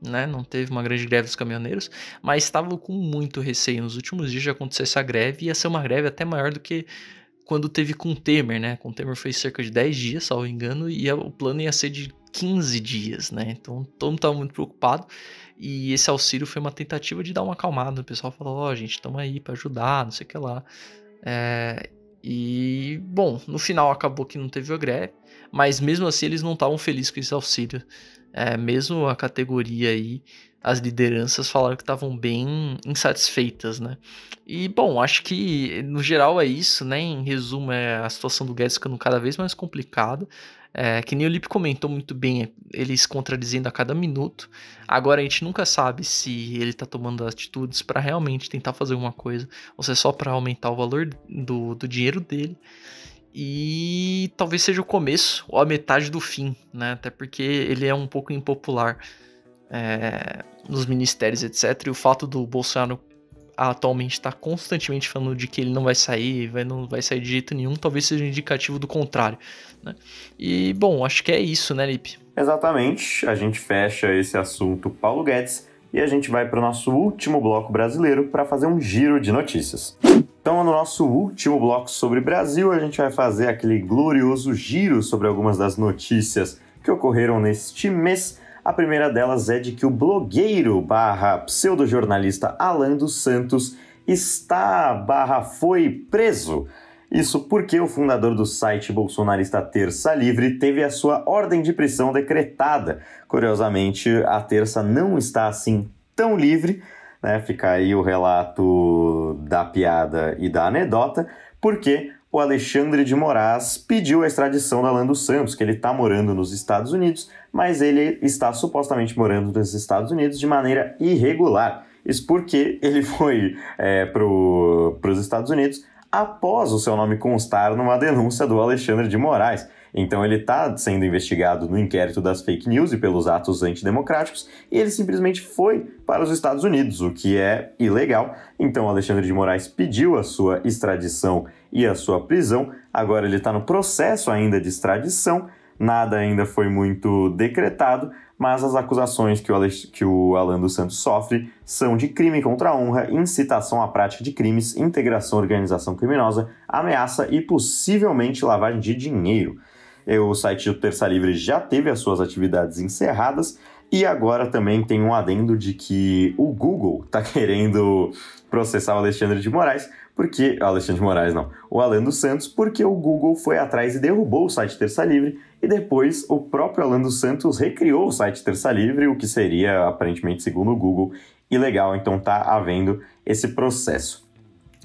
né? Não teve uma grande greve dos caminhoneiros, mas estavam com muito receio nos últimos dias de acontecer essa greve, ia ser uma greve até maior do que quando teve com o Temer, né? Com o Temer foi cerca de 10 dias, salvo engano, e o plano ia ser de 15 dias, né? Então todo mundo estava muito preocupado. E esse auxílio foi uma tentativa de dar uma acalmada. O pessoal falou, gente, estamos aí para ajudar, não sei o que lá. E, bom, no final acabou que não teve a greve, mas mesmo assim eles não estavam felizes com esse auxílio. Mesmo a categoria aí, as lideranças falaram que estavam bem insatisfeitas, né? E, bom, acho que no geral é isso, né? Em resumo, a situação do Guedes ficando cada vez mais complicada. Que nem o Lipe comentou muito bem, ele se contradizendo a cada minuto. Agora a gente nunca sabe se ele tá tomando atitudes para realmente tentar fazer alguma coisa, ou se é só para aumentar o valor do dinheiro dele. E talvez seja o começo ou a metade do fim, né? Até porque ele é um pouco impopular nos ministérios, etc. E o fato do Bolsonaro atualmente está constantemente falando de que ele não vai sair, não vai sair de jeito nenhum, talvez seja um indicativo do contrário, né? E, bom, acho que é isso, né, Lipe? Exatamente, a gente fecha esse assunto Paulo Guedes e a gente vai para o nosso último bloco brasileiro para fazer um giro de notícias. Então, no nosso último bloco sobre Brasil, a gente vai fazer aquele glorioso giro sobre algumas das notícias que ocorreram neste mês. A primeira delas é de que o blogueiro / pseudojornalista Alan dos Santos foi preso. Isso porque o fundador do site bolsonarista Terça Livre teve a sua ordem de prisão decretada. Curiosamente, a Terça não está assim tão livre, né? Fica aí o relato da piada e da anedota, porque o Alexandre de Moraes pediu a extradição do Alan dos Santos, que ele está morando nos Estados Unidos, mas ele está supostamente morando nos Estados Unidos de maneira irregular. Isso porque ele foi para os Estados Unidos após o seu nome constar numa denúncia do Alexandre de Moraes. Então ele está sendo investigado no inquérito das fake news e pelos atos antidemocráticos, e ele simplesmente foi para os Estados Unidos, o que é ilegal. Então Alexandre de Moraes pediu a sua extradição e a sua prisão. Agora ele está no processo ainda de extradição, nada ainda foi muito decretado, mas as acusações que o Alan dos Santos sofre são de crime contra a honra, incitação à prática de crimes, integração à organização criminosa, ameaça e possivelmente lavagem de dinheiro. O site do Terça Livre já teve as suas atividades encerradas e agora também tem um adendo de que o Google está querendo processar o Alexandre de Moraes, o Alan dos Santos, porque o Google foi atrás e derrubou o site Terça Livre e depois o próprio Alan dos Santos recriou o site Terça Livre, o que seria, aparentemente, segundo o Google, ilegal. Então está havendo esse processo.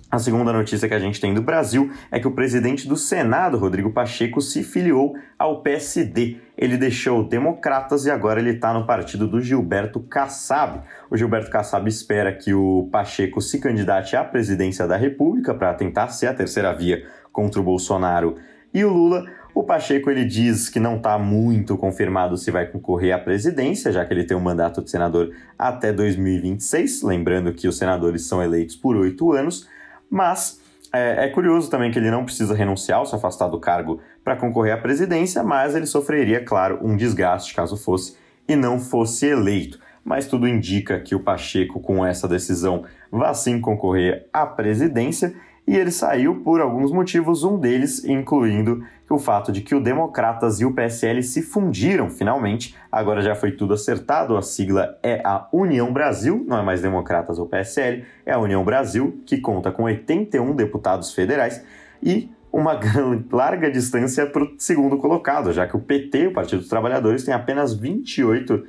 A segunda notícia que a gente tem do Brasil é que o presidente do Senado, Rodrigo Pacheco, se filiou ao PSD. Ele deixou Democratas e agora ele está no partido do Gilberto Kassab. O Gilberto Kassab espera que o Pacheco se candidate à presidência da República para tentar ser a terceira via contra o Bolsonaro e o Lula. O Pacheco ele diz que não está muito confirmado se vai concorrer à presidência, já que ele tem um mandato de senador até 2026, lembrando que os senadores são eleitos por 8 anos, mas é curioso também que ele não precisa renunciar ou se afastar do cargo para concorrer à presidência, mas ele sofreria, claro, um desgaste caso fosse e não fosse eleito. Mas tudo indica que o Pacheco, com essa decisão, vai sim concorrer à presidência, e ele saiu por alguns motivos, um deles incluindo o fato de que o Democratas e o PSL se fundiram finalmente. Agora já foi tudo acertado, a sigla é a União Brasil, não é mais Democratas ou PSL, é a União Brasil, que conta com 81 deputados federais e uma larga distância para o segundo colocado, já que o PT, o Partido dos Trabalhadores, tem apenas 28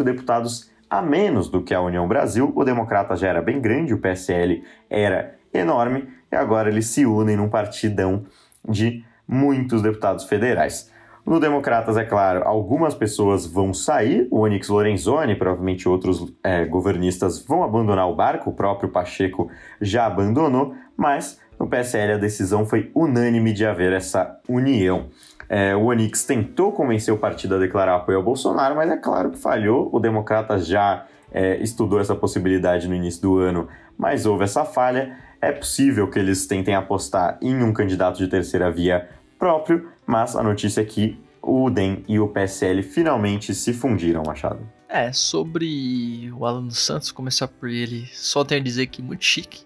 deputados a menos do que a União Brasil. O Democrata já era bem grande, o PSL era enorme, e agora eles se unem num partidão de muitos deputados federais. No Democratas, é claro, algumas pessoas vão sair, o Onyx Lorenzoni, provavelmente outros governistas vão abandonar o barco, o próprio Pacheco já abandonou, mas no PSL a decisão foi unânime de haver essa união. O Onyx tentou convencer o partido a declarar apoio ao Bolsonaro, mas é claro que falhou. O Democratas já estudou essa possibilidade no início do ano, mas houve essa falha. É possível que eles tentem apostar em um candidato de terceira via próprio, mas a notícia é que o DEM e o PSL finalmente se fundiram, Machado. Sobre o Alan dos Santos, começar por ele, só tenho a dizer que muito chique.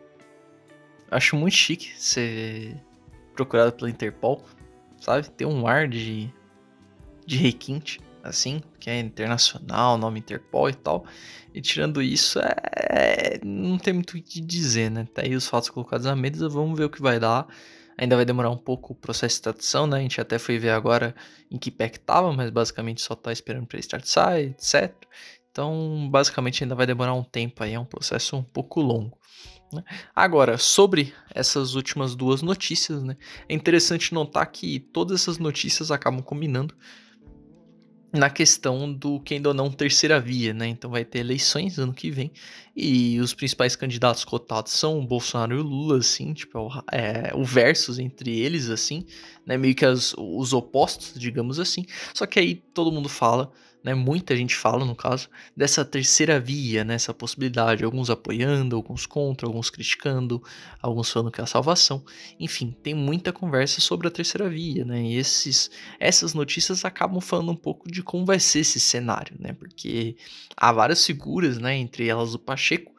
Acho muito chique ser procurado pela Interpol, sabe? Tem um ar de requinte, assim, que é internacional, nome Interpol e tal. E tirando isso, não tem muito o que dizer, né? Tá aí os fatos colocados na mesa, vamos ver o que vai dar. Ainda vai demorar um pouco o processo de extradição, né? A gente até foi ver agora em que pé que tava, mas basicamente só tá esperando pra extraditar, etc. Então, basicamente ainda vai demorar um tempo aí, é um processo um pouco longo. Agora, sobre essas últimas duas notícias, né, é interessante notar que todas essas notícias acabam combinando na questão do que ainda não terceira via, né? Então vai ter eleições ano que vem e os principais candidatos cotados são o Bolsonaro e o Lula, assim, tipo, o versus entre eles, assim, né? Meio que os opostos, digamos assim. Só que aí todo mundo fala, né? Muita gente fala, no caso, dessa terceira via, né? Essa possibilidade, alguns apoiando, alguns contra, alguns criticando, alguns falando que é a salvação. Enfim, tem muita conversa sobre a terceira via, né? E essas notícias acabam falando um pouco de como vai ser esse cenário, né? Porque há várias figuras, né? Entre elas o Pacheco,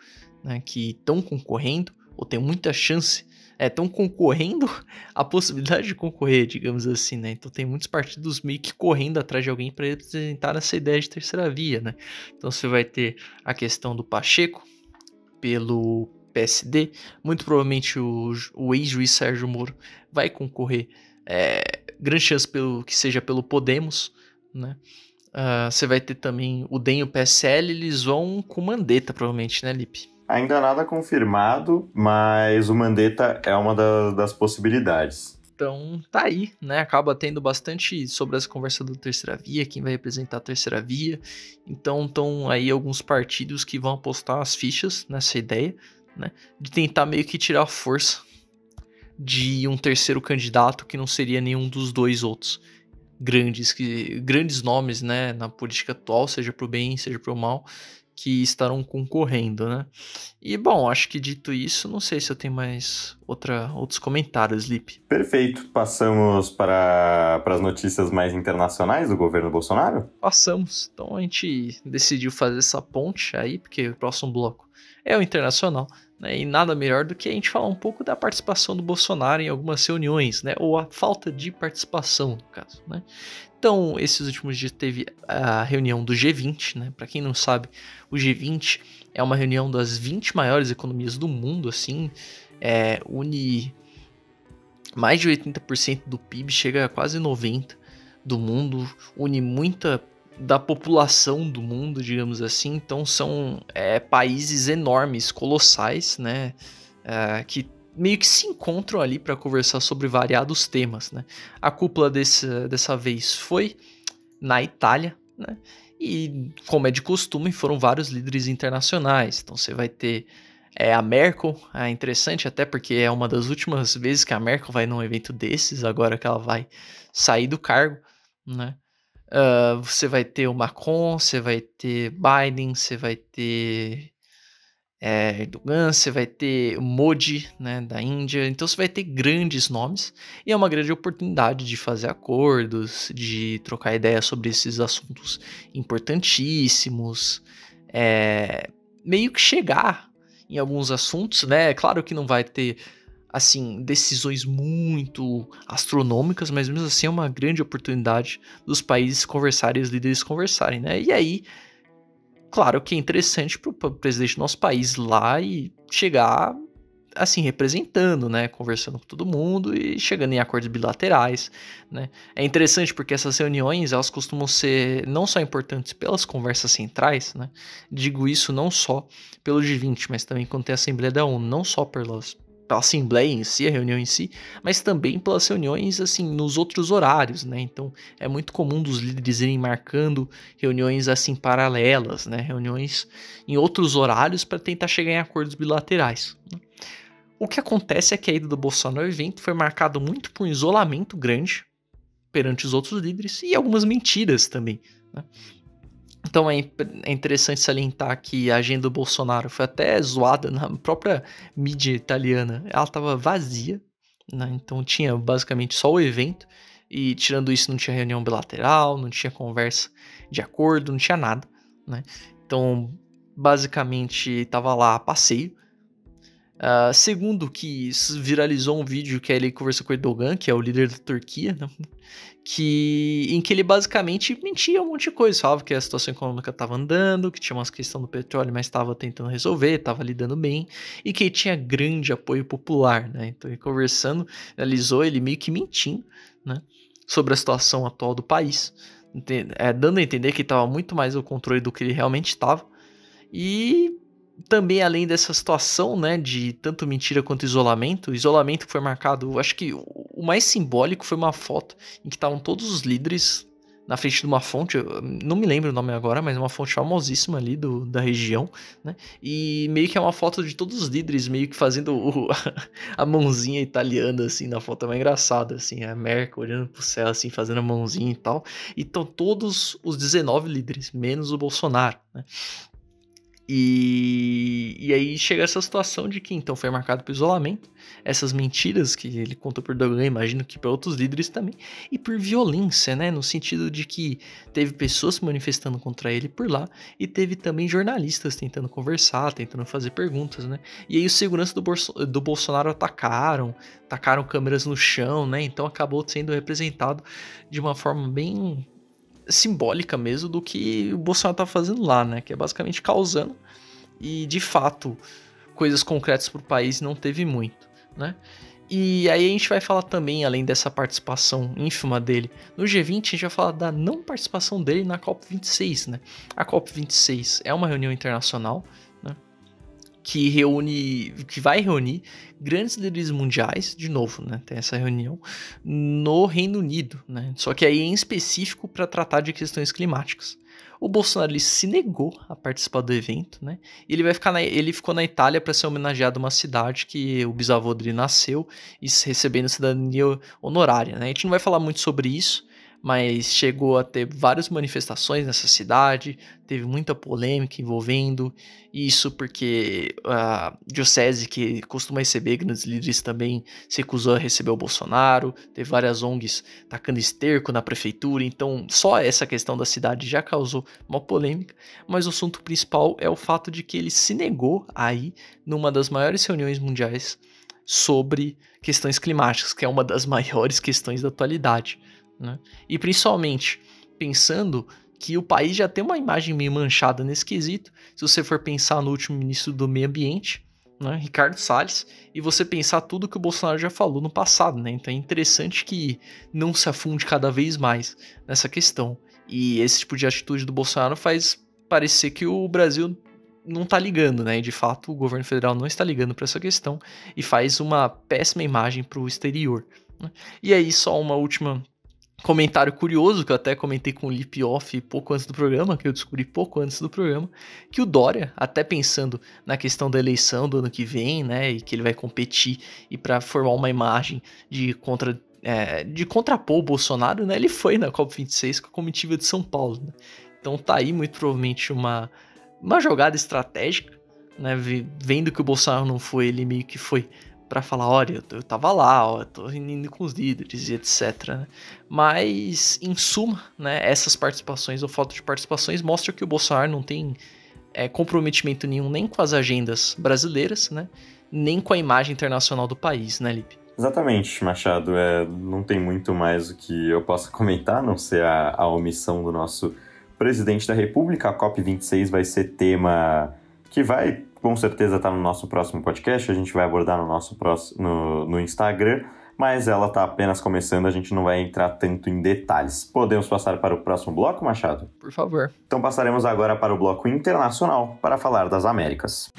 né? Que estão concorrendo, ou tem muita chance, estão concorrendo a possibilidade de concorrer, digamos assim, né? Então tem muitos partidos meio que correndo atrás de alguém para apresentar essa ideia de terceira via, né? Então você vai ter a questão do Pacheco pelo PSD, muito provavelmente o ex-juiz Sérgio Moro vai concorrer, grande chance que seja pelo Podemos, né? Você vai ter também o DEM e o PSL, eles vão com Mandetta, provavelmente, né, Lipe? Ainda nada confirmado, mas o Mandetta é uma das possibilidades. Então, tá aí, né? Acaba tendo bastante sobre essa conversa da terceira via, quem vai representar a terceira via. Então, estão aí alguns partidos que vão apostar as fichas nessa ideia, né? De tentar meio que tirar a força de um terceiro candidato que não seria nenhum dos dois outros grandes nomes, né, na política atual, seja pro bem, seja pro mal, que estarão concorrendo, né? E, bom, acho que dito isso, não sei se eu tenho mais outros comentários, Lipe. Perfeito. Passamos para as notícias mais internacionais do governo Bolsonaro? Passamos. Então a gente decidiu fazer essa ponte aí, porque o próximo bloco é o internacional, né? E nada melhor do que a gente falar um pouco da participação do Bolsonaro em algumas reuniões, né? Ou a falta de participação, no caso, né? Então, esses últimos dias teve a reunião do G20, né? Para quem não sabe, o G20 é uma reunião das 20 maiores economias do mundo, assim, une mais de 80% do PIB, chega a quase 90% do mundo, une muita da população do mundo, digamos assim. Então são países enormes, colossais, né? Que meio que se encontram ali para conversar sobre variados temas, né? A cúpula dessa vez foi na Itália, né? E, como é de costume, foram vários líderes internacionais. Então você vai ter A Merkel, é interessante até porque é uma das últimas vezes que a Merkel vai num evento desses, agora que ela vai sair do cargo, né? Você vai ter o Macron, você vai ter Biden, você vai ter Erdogan, você vai ter Modi, né, da Índia, então você vai ter grandes nomes e é uma grande oportunidade de fazer acordos, de trocar ideias sobre esses assuntos importantíssimos, meio que chegar em alguns assuntos, né? Claro que não vai ter assim decisões muito astronômicas, mas mesmo assim é uma grande oportunidade dos países conversarem, os líderes conversarem, né? E aí, claro que é interessante para o presidente do nosso país ir lá e chegar assim, representando, né, conversando com todo mundo e chegando em acordos bilaterais, né. É interessante porque essas reuniões, elas costumam ser não só importantes pelas conversas centrais, né, digo isso não só pelo G20, mas também quando tem a Assembleia da ONU, não só pela Assembleia em si, a reunião em si, mas também pelas reuniões, assim, nos outros horários, né, então é muito comum dos líderes irem marcando reuniões, assim, paralelas, né, reuniões em outros horários para tentar chegar em acordos bilaterais, né. O que acontece é que a ida do Bolsonaro ao evento foi marcado muito por um isolamento grande perante os outros líderes e algumas mentiras também, né? Então é interessante salientar que a agenda do Bolsonaro foi até zoada na própria mídia italiana. Ela estava vazia, né? Então tinha basicamente só o evento e tirando isso não tinha reunião bilateral, não tinha conversa de acordo, não tinha nada, né? Então basicamente estava lá a passeio. Segundo que viralizou um vídeo que ele conversou com o Erdogan, que é o líder da Turquia, né? Em que ele basicamente mentia um monte de coisa, falava que a situação econômica estava andando, que tinha umas questões do petróleo, mas estava tentando resolver, estava lidando bem, e que ele tinha grande apoio popular, né? Então ele conversando, analisou ele meio que mentindo, né, sobre a situação atual do país, dando a entender que estava muito mais ao controle do que ele realmente estava, e também além dessa situação, né, de tanto mentira quanto isolamento, o isolamento que foi marcado, acho que o mais simbólico foi uma foto em que estavam todos os líderes na frente de uma fonte, eu não me lembro o nome agora, mas uma fonte famosíssima ali da região, né, e meio que é uma foto de todos os líderes meio que fazendo a mãozinha italiana, assim, na foto é mais engraçada, assim, a Merkel olhando pro céu, assim, fazendo a mãozinha e tal, e estão todos os 19 líderes, menos o Bolsonaro, né. E aí chega essa situação de que então foi marcado por isolamento, essas mentiras que ele contou por Erdogan, imagino que para outros líderes também, e por violência, né, no sentido de que teve pessoas se manifestando contra ele por lá, e teve também jornalistas tentando conversar, tentando fazer perguntas, né, e aí os seguranças do Bolsonaro tacaram câmeras no chão, né, então acabou sendo representado de uma forma bem simbólica mesmo do que o Bolsonaro tá fazendo lá, né? Que é basicamente causando e, de fato, coisas concretas pro país não teve muito, né? E aí a gente vai falar também, além dessa participação ínfima dele no G20, a gente vai falar da não participação dele na COP26, né? A COP26 é uma reunião internacional, né, que vai reunir grandes líderes mundiais, de novo, né, tem essa reunião, no Reino Unido, né, só que aí em específico para tratar de questões climáticas. O Bolsonaro ele se negou a participar do evento, né, e ele ficou na Itália para ser homenageado uma cidade que o bisavô dele nasceu e recebendo cidadania honorária, né. A gente não vai falar muito sobre isso, mas chegou a ter várias manifestações nessa cidade, teve muita polêmica envolvendo isso porque a diocese que costuma receber grandes líderes também se recusou a receber o Bolsonaro, teve várias ONGs tacando esterco na prefeitura, então só essa questão da cidade já causou uma polêmica, mas o assunto principal é o fato de que ele se negou a ir numa das maiores reuniões mundiais sobre questões climáticas, que é uma das maiores questões da atualidade, né? E principalmente pensando que o país já tem uma imagem meio manchada nesse quesito, se você for pensar no último ministro do meio ambiente, né, Ricardo Salles, e você pensar tudo que o Bolsonaro já falou no passado, né? Então é interessante que não se afunde cada vez mais nessa questão. E esse tipo de atitude do Bolsonaro faz parecer que o Brasil não tá ligando, né? E de fato o governo federal não está ligando para essa questão e faz uma péssima imagem para o exterior, né? E aí só uma última comentário curioso, que eu até comentei com o Lip Off pouco antes do programa, que eu descobri pouco antes do programa, que o Dória, até pensando na questão da eleição do ano que vem, né, e que ele vai competir e para formar uma imagem de contrapor o Bolsonaro, né, ele foi na COP26 com a comitiva de São Paulo, né? Então tá aí muito provavelmente uma jogada estratégica, né, vendo que o Bolsonaro não foi, ele meio que foi para falar, olha, eu tava lá, ó, eu tô indo com os líderes e etc, né? Mas, em suma, né, essas participações ou falta de participações mostra que o Bolsonaro não tem comprometimento nenhum nem com as agendas brasileiras, né, nem com a imagem internacional do país, né, Lipe? Exatamente, Machado. Não tem muito mais o que eu possa comentar, a não ser a omissão do nosso presidente da República. A COP26 vai ser tema que vai, com certeza, estar no nosso próximo podcast. A gente vai abordar no nosso no Instagram, mas ela está apenas começando, a gente não vai entrar tanto em detalhes. Podemos passar para o próximo bloco, Machado? Por favor. Então passaremos agora para o bloco internacional para falar das Américas.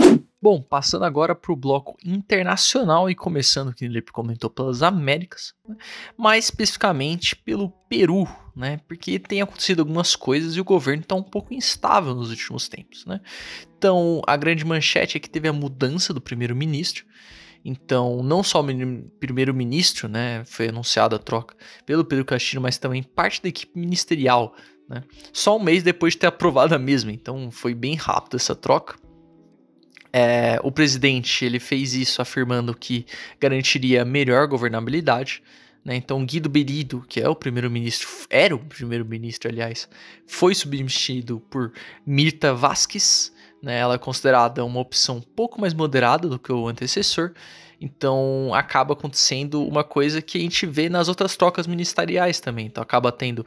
Bom, passando agora para o bloco internacional e começando, que o Lipe comentou, pelas Américas, né? Mais especificamente pelo Peru, né? Porque tem acontecido algumas coisas e o governo está um pouco instável nos últimos tempos, né? Então, a grande manchete é que teve a mudança do primeiro-ministro. Então, não só o primeiro-ministro, né, foi anunciada a troca pelo Pedro Castillo, mas também parte da equipe ministerial, né? Só um mês depois de ter aprovado a mesma, então foi bem rápido essa troca. O presidente ele fez isso afirmando que garantiria melhor governabilidade, né? Então Guido Bellido, que é o primeiro-ministro, era o primeiro-ministro, aliás, foi substituído por Mirta Vázquez, né? Ela é considerada uma opção um pouco mais moderada do que o antecessor. Então acaba acontecendo uma coisa que a gente vê nas outras trocas ministeriais também. Então acaba tendo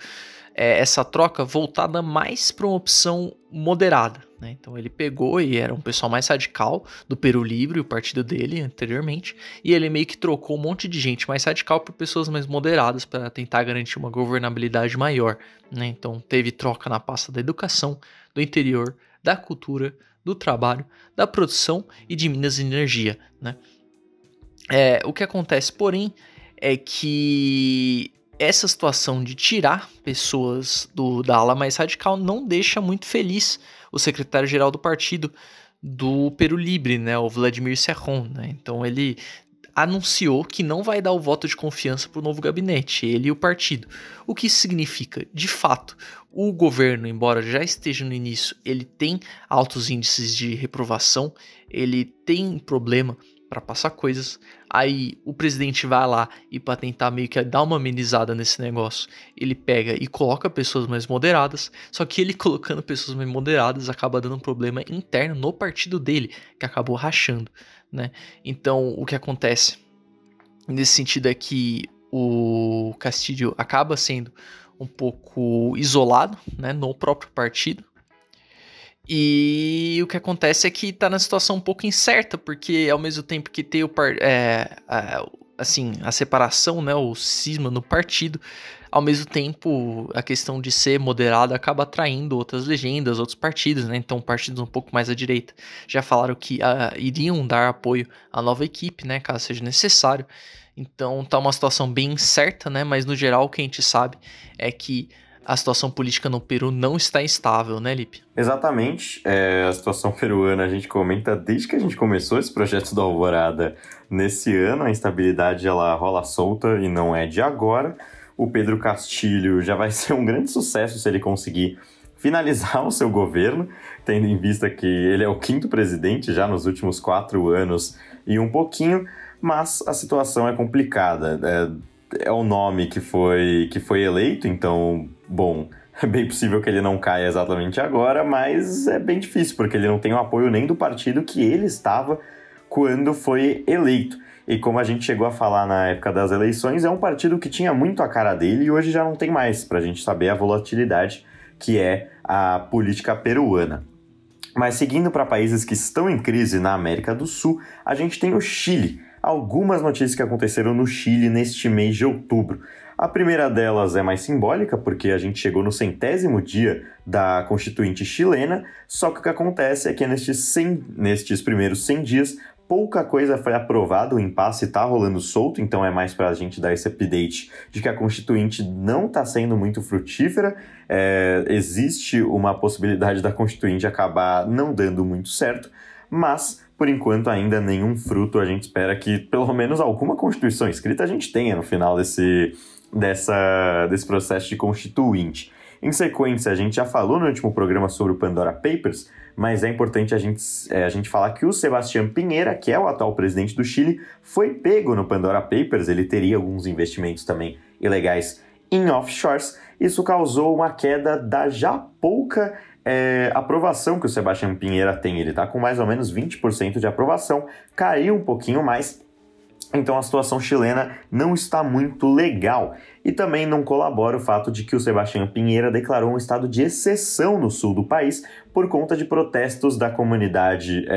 essa troca voltada mais para uma opção moderada, né? Então ele pegou e era um pessoal mais radical do Peru Livre, o partido dele anteriormente, e ele meio que trocou um monte de gente mais radical por pessoas mais moderadas para tentar garantir uma governabilidade maior, né? Então teve troca na pasta da educação, do interior, da cultura, do trabalho, da produção e de minas e energia, né? O que acontece, porém, é que essa situação de tirar pessoas da ala mais radical não deixa muito feliz o secretário-geral do partido do Peru Libre, né, o Vladimir Cerrón, né? Então ele anunciou que não vai dar o voto de confiança para o novo gabinete, ele e o partido. O que isso significa? De fato, o governo, embora já esteja no início, ele tem altos índices de reprovação, ele tem problema para passar coisas. Aí o presidente vai lá e para tentar meio que dar uma amenizada nesse negócio, ele pega e coloca pessoas mais moderadas, só que ele colocando pessoas mais moderadas acaba dando um problema interno no partido dele, que acabou rachando, né? Então o que acontece nesse sentido é que o Castillo acaba sendo um pouco isolado, né, no próprio partido. E o que acontece é que tá na situação um pouco incerta, porque ao mesmo tempo que tem a separação, né, o cisma no partido, ao mesmo tempo a questão de ser moderado acaba atraindo outras legendas, outros partidos, né? Então partidos um pouco mais à direita já falaram que iriam dar apoio à nova equipe, né, caso seja necessário. Então tá uma situação bem incerta, né? Mas no geral o que a gente sabe é que a situação política no Peru não está estável, né, Lipe? Exatamente. A situação peruana a gente comenta desde que a gente começou esse projeto da Alvorada nesse ano. A instabilidade ela rola solta e não é de agora. O Pedro Castillo já vai ser um grande sucesso se ele conseguir finalizar o seu governo, tendo em vista que ele é o 5º presidente já nos últimos 4 anos e um pouquinho, mas a situação é complicada. É o nome que foi eleito, então, bom, é bem possível que ele não caia exatamente agora, mas é bem difícil, porque ele não tem o apoio nem do partido que ele estava quando foi eleito. E como a gente chegou a falar na época das eleições, é um partido que tinha muito a cara dele e hoje já não tem mais, pra gente saber a volatilidade que é a política peruana. Mas seguindo para países que estão em crise na América do Sul, a gente tem o Chile. Algumas notícias que aconteceram no Chile neste mês de outubro. A primeira delas é mais simbólica, porque a gente chegou no 100º dia da Constituinte chilena, só que o que acontece é que nestes primeiros 100 dias, pouca coisa foi aprovada, o impasse está rolando solto, então é mais para a gente dar esse update de que a Constituinte não está sendo muito frutífera. Existe uma possibilidade da Constituinte acabar não dando muito certo, mas por enquanto ainda nenhum fruto. A gente espera que pelo menos alguma Constituição escrita a gente tenha no final desse processo de Constituinte. Em sequência, a gente já falou no último programa sobre o Pandora Papers, mas é importante a gente falar que o Sebastián Piñera, que é o atual presidente do Chile, foi pego no Pandora Papers. Ele teria alguns investimentos também ilegais em offshores. Isso causou uma queda da já pouca aprovação que o Sebastián Piñera tem. Ele está com mais ou menos 20% de aprovação, caiu um pouquinho mais. Então a situação chilena não está muito legal. E também não colabora o fato de que o Sebastián Piñera declarou um estado de exceção no sul do país por conta de protestos da comunidade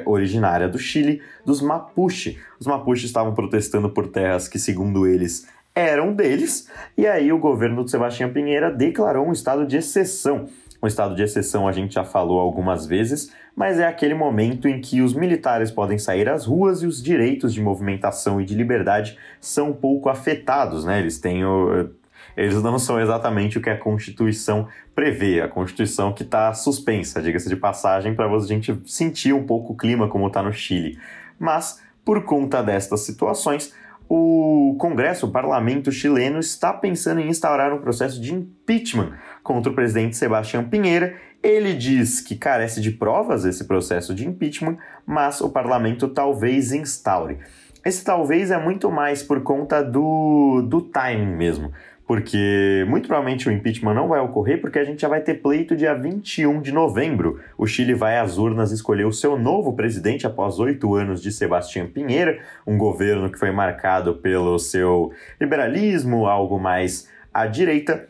originária do Chile, dos Mapuche. Os Mapuche estavam protestando por terras que, segundo eles, eram deles, e aí o governo do Sebastián Piñera declarou um estado de exceção. O estado de exceção a gente já falou algumas vezes, mas é aquele momento em que os militares podem sair às ruas e os direitos de movimentação e de liberdade são um pouco afetados, né? Eles não são exatamente o que a Constituição prevê, a Constituição que está suspensa, diga-se de passagem, para a gente sentir um pouco o clima como está no Chile. Mas, por conta destas situações, o Congresso, o parlamento chileno, está pensando em instaurar um processo de impeachment contra o presidente Sebastián Piñera. Ele diz que carece de provas esse processo de impeachment, mas o parlamento talvez instaure. Esse talvez é muito mais por conta do timing mesmo, porque muito provavelmente o impeachment não vai ocorrer porque a gente já vai ter pleito dia 21 de novembro. O Chile vai às urnas escolher o seu novo presidente após 8 anos de Sebastián Piñera, um governo que foi marcado pelo seu liberalismo, algo mais à direita.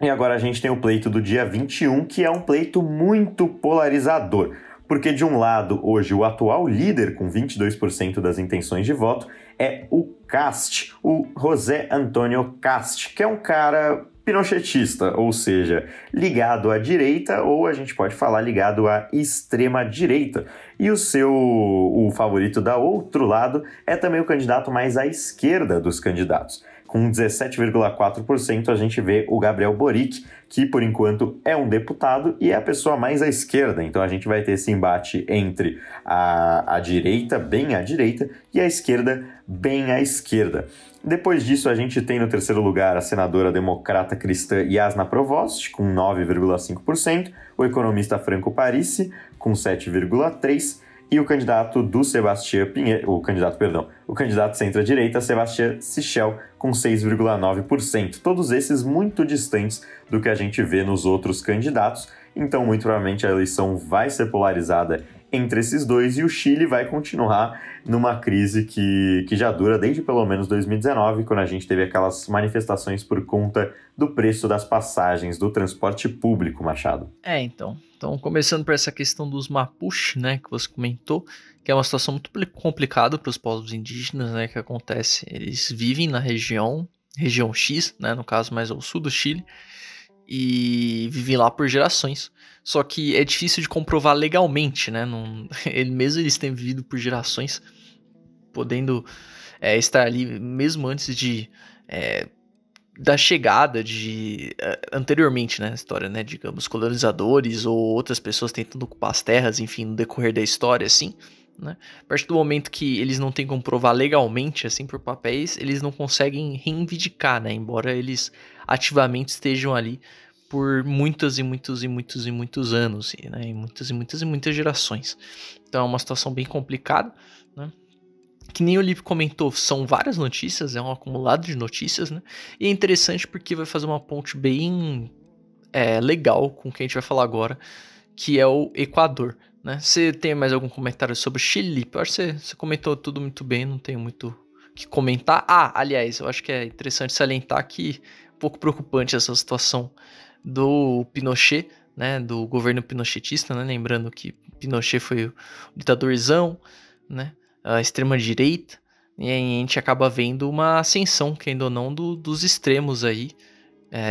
E agora a gente tem o pleito do dia 21, que é um pleito muito polarizador. Porque, de um lado, hoje, o atual líder, com 22% das intenções de voto, é o Kast, o José Antonio Kast, que é um cara pinochetista, ou seja, ligado à direita, ou a gente pode falar ligado à extrema-direita. E o favorito da outro lado é também o candidato mais à esquerda dos candidatos. Com 17,4% a gente vê o Gabriel Boric, que por enquanto é um deputado e é a pessoa mais à esquerda. Então a gente vai ter esse embate entre a direita, bem à direita, e a esquerda, bem à esquerda. Depois disso a gente tem no terceiro lugar a senadora democrata cristã Jasna Provost, com 9,5%, o economista Franco Parisi, com 7,3%, e o candidato do Sebastián Piñera, o candidato centro-direita, Sebastián Sichel, com 6,9%. Todos esses muito distantes do que a gente vê nos outros candidatos, então muito provavelmente a eleição vai ser polarizada entre esses dois e o Chile vai continuar numa crise que já dura desde pelo menos 2019, quando a gente teve aquelas manifestações por conta do preço das passagens do transporte público, Machado. Então, começando por essa questão dos Mapuche, né, que você comentou, que é uma situação muito complicada para os povos indígenas, né, que acontece, eles vivem na região X, né, no caso mais ao sul do Chile, e vivem lá por gerações. Só que é difícil de comprovar legalmente, né? Eles têm vivido por gerações, podendo estar ali mesmo antes da chegada anteriormente, né, na história, né, digamos, colonizadores ou outras pessoas tentando ocupar as terras, enfim, no decorrer da história, assim, né? A partir do momento que eles não têm como provar legalmente, assim, por papéis, eles não conseguem reivindicar, né, embora eles ativamente estejam ali por muitos anos, né, e muitas gerações. Então é uma situação bem complicada, né? Que nem o Lipe comentou, são várias notícias, é um acumulado de notícias, né? E é interessante porque vai fazer uma ponte bem legal com o que a gente vai falar agora, que é o Equador, né? Você tem mais algum comentário sobre o Chile, Lipe? Eu acho que você comentou tudo muito bem, não tenho muito o que comentar. Aliás, eu acho que é interessante salientar que é um pouco preocupante essa situação do Pinochet, né? Do governo pinochetista, né? Lembrando que Pinochet foi o ditadorzão, né? A extrema-direita, e a gente acaba vendo uma ascensão, querendo ou não, dos extremos aí,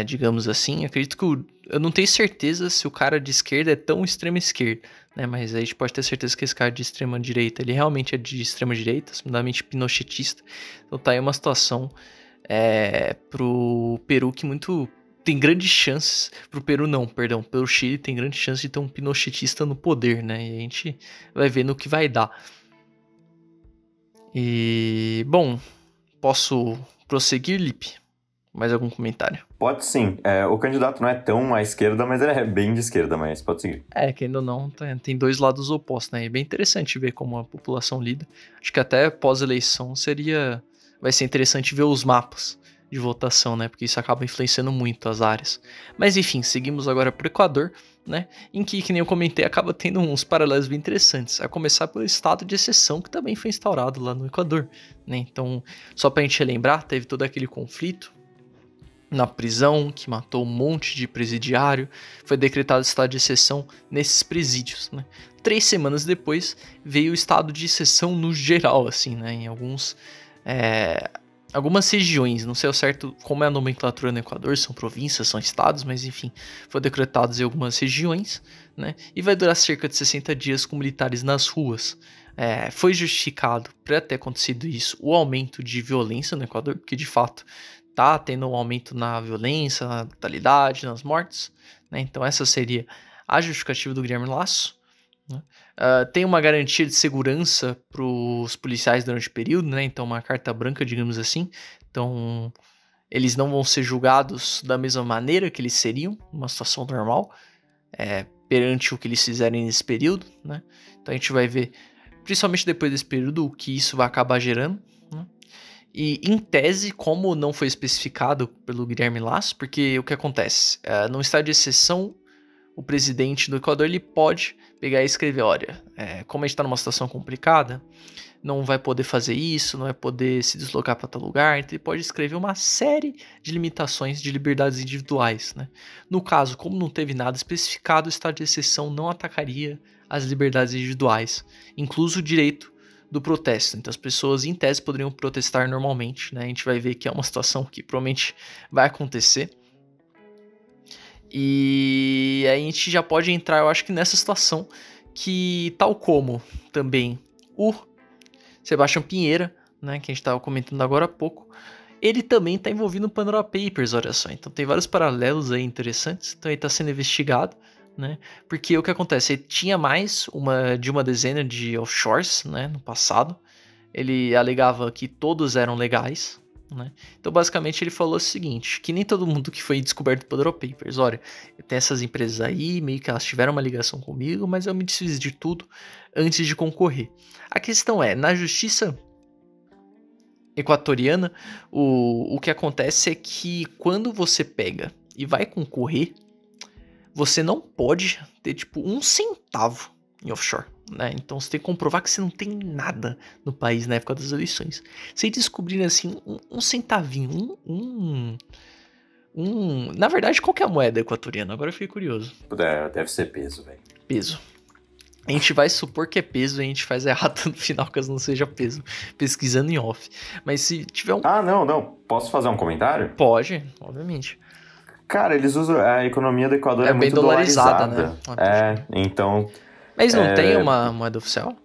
digamos assim. Acredito que eu não tenho certeza se o cara de esquerda é tão extrema esquerda, né? Mas a gente pode ter certeza que esse cara de extrema direita, ele realmente é de extrema direita, assumidamente pinochetista. Então tá aí uma situação pro Peru que tem grandes chances, pro Peru não, perdão, pelo Chile tem grandes chances de ter um pinochetista no poder, né? E a gente vai ver no que vai dar. E, bom, posso prosseguir, Lipe? Mais algum comentário? Pode sim. O candidato não é tão à esquerda, mas ele é bem de esquerda, mas pode seguir. Que ainda não, tem dois lados opostos, né? É bem interessante ver como a população lida. Acho que até pós-eleição vai ser interessante ver os mapas de votação, né? Porque isso acaba influenciando muito as áreas. Mas enfim, seguimos agora para o Equador, né? Em que nem eu comentei, acaba tendo uns paralelos bem interessantes. A começar pelo estado de exceção que também foi instaurado lá no Equador, né? Então, só para a gente relembrar, teve todo aquele conflito na prisão, que matou um monte de presidiário, foi decretado estado de exceção nesses presídios, né? 3 semanas depois veio o estado de exceção no geral, assim, né? Em algumas regiões, não sei ao certo como é a nomenclatura no Equador, são províncias, são estados, mas enfim, foi decretado em algumas regiões, né? E vai durar cerca de 60 dias com militares nas ruas. Foi justificado, para ter acontecido isso, o aumento de violência no Equador, porque de fato tá tendo um aumento na violência, na brutalidade, nas mortes, né? Então essa seria a justificativa do Guilherme Lasso, né? Tem uma garantia de segurança para os policiais durante o período, né? Então uma carta branca, digamos assim. Então eles não vão ser julgados da mesma maneira que eles seriam numa situação normal, perante o que eles fizerem nesse período, né? Então a gente vai ver, principalmente depois desse período, o que isso vai acabar gerando, né? E, em tese, como não foi especificado pelo Guilherme Lasso, porque o que acontece? No estado de exceção, o presidente do Equador ele pode pegar e escrever, olha, como a gente está numa situação complicada, não vai poder fazer isso, não vai poder se deslocar para tal lugar, então ele pode escrever uma série de limitações de liberdades individuais, né? No caso, como não teve nada especificado, o estado de exceção não atacaria as liberdades individuais, incluso o direito do protesto. Então as pessoas em tese poderiam protestar normalmente, né? A gente vai ver que é uma situação que provavelmente vai acontecer. E aí a gente já pode entrar, eu acho que nessa situação que, tal como também o Sebastião Pinheira, né, que a gente estava comentando agora há pouco, ele também está envolvido no Pandora Papers, olha só. Então tem vários paralelos aí interessantes. Então ele está sendo investigado, né? Porque o que acontece? Ele tinha mais de uma dezena de offshores, né, no passado. Ele alegava que todos eram legais, né? Então basicamente ele falou o seguinte, que nem todo mundo que foi descoberto pelo Pandora Papers, olha, tem essas empresas aí, meio que elas tiveram uma ligação comigo, mas eu me desfiz de tudo antes de concorrer. A questão é, na justiça equatoriana, o que acontece é que quando você pega e vai concorrer, você não pode ter, tipo, 1 centavo em offshore, né? Então você tem que comprovar que você não tem nada no país na época das eleições. Se descobrirem, assim, um centavinho, na verdade, qual que é a moeda equatoriana? Agora eu fiquei curioso. Deve ser peso, velho. Peso. A gente vai supor que é peso e a gente faz errado no final, caso não seja peso. Pesquisando em off. Mas se tiver um... Ah, não. Posso fazer um comentário? Pode, obviamente. Cara, eles usam... A economia do Equador é bem muito dolarizada, dolarizada, né? Então... Mas não tem uma moeda oficial?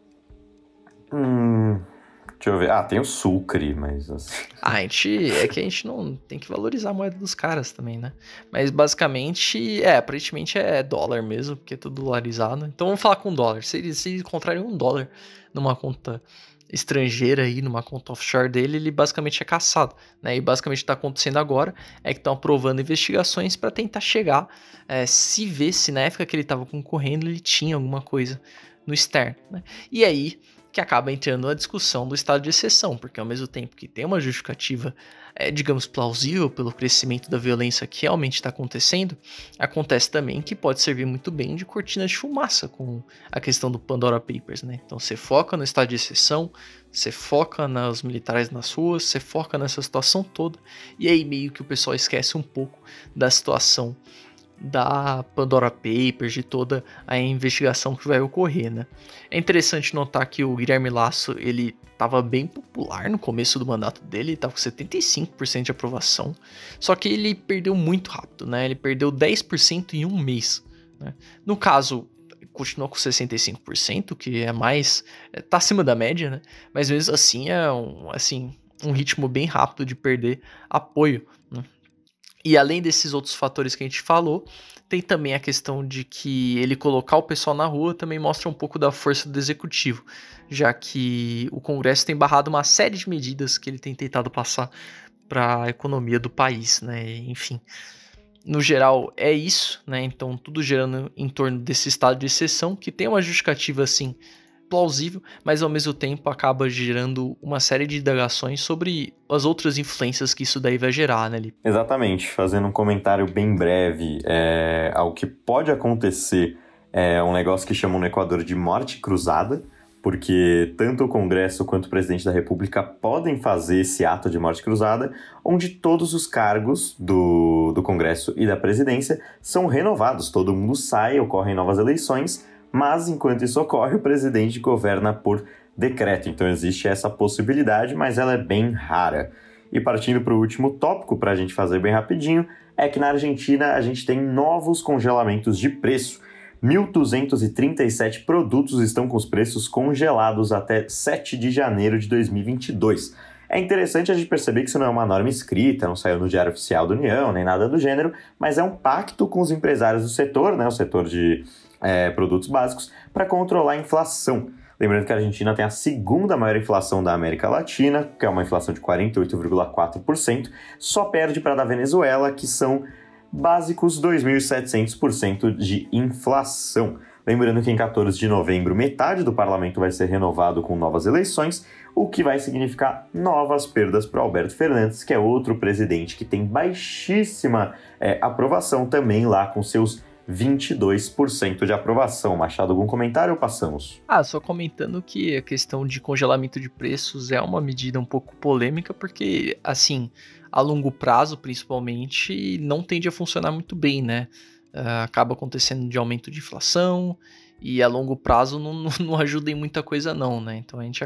Deixa eu ver. Tem o Sucre, mas... Assim... É que a gente não tem que valorizar a moeda dos caras também, né? Mas basicamente, aparentemente é dólar mesmo, porque é tudo dolarizado. Então vamos falar com dólar. Se eles encontrarem $1 numa conta estrangeira aí, numa conta offshore dele, ele basicamente é caçado, né? E basicamente o que está acontecendo agora é que estão aprovando investigações para tentar chegar, se ver se na época que ele estava concorrendo ele tinha alguma coisa no externo, né? E aí que acaba entrando a discussão do estado de exceção, porque ao mesmo tempo que tem uma justificativa, digamos, plausível pelo crescimento da violência que realmente está acontecendo, acontece também que pode servir muito bem de cortina de fumaça com a questão do Pandora Papers, né? Então você foca no estado de exceção, você foca nos militares nas ruas, você foca nessa situação toda, e aí meio que o pessoal esquece um pouco da situação da Pandora Papers, de toda a investigação que vai ocorrer, né? É interessante notar que o Guilherme Lasso, ele estava bem popular no começo do mandato dele, estava com 75% de aprovação, só que ele perdeu muito rápido, né? Ele perdeu 10% em um mês, né? No caso, continua com 65%, que é mais... tá acima da média, né? Mas mesmo assim, é um ritmo bem rápido de perder apoio, né? E além desses outros fatores que a gente falou, tem também a questão de que ele colocar o pessoal na rua também mostra um pouco da força do executivo, já que o Congresso tem barrado uma série de medidas que ele tem tentado passar para a economia do país, né? Enfim, no geral é isso, né? Então tudo girando em torno desse estado de exceção, que tem uma justificativa assim plausível, mas ao mesmo tempo acaba gerando uma série de indagações sobre as outras influências que isso daí vai gerar, né, Lipe? Exatamente, fazendo um comentário bem breve ao que pode acontecer, um negócio que chamam no Equador de morte cruzada, porque tanto o Congresso quanto o Presidente da República podem fazer esse ato de morte cruzada, onde todos os cargos do Congresso e da Presidência são renovados, todo mundo sai, ocorrem novas eleições, mas enquanto isso ocorre, o presidente governa por decreto. Então existe essa possibilidade, mas ela é bem rara. E partindo para o último tópico, para a gente fazer bem rapidinho, é que na Argentina a gente tem novos congelamentos de preço. 1.237 produtos estão com os preços congelados até 7 de janeiro de 2022. É interessante a gente perceber que isso não é uma norma escrita, não saiu no Diário Oficial da União, nem nada do gênero, mas é um pacto com os empresários do setor, né, o setor de produtos básicos, para controlar a inflação. Lembrando que a Argentina tem a segunda maior inflação da América Latina, que é uma inflação de 48,4%, só perde para a da Venezuela, que são básicos 2.700% de inflação. Lembrando que em 14 de novembro, metade do parlamento vai ser renovado com novas eleições, o que vai significar novas perdas para Alberto Fernandes, que é outro presidente que tem baixíssima aprovação também lá com seus 22% de aprovação. Machado, algum comentário ou passamos? Só comentando que a questão de congelamento de preços é uma medida um pouco polêmica, porque, assim, a longo prazo, principalmente, não tende a funcionar muito bem, né? Acaba acontecendo de aumento de inflação e a longo prazo não ajuda em muita coisa não, né? Então a gente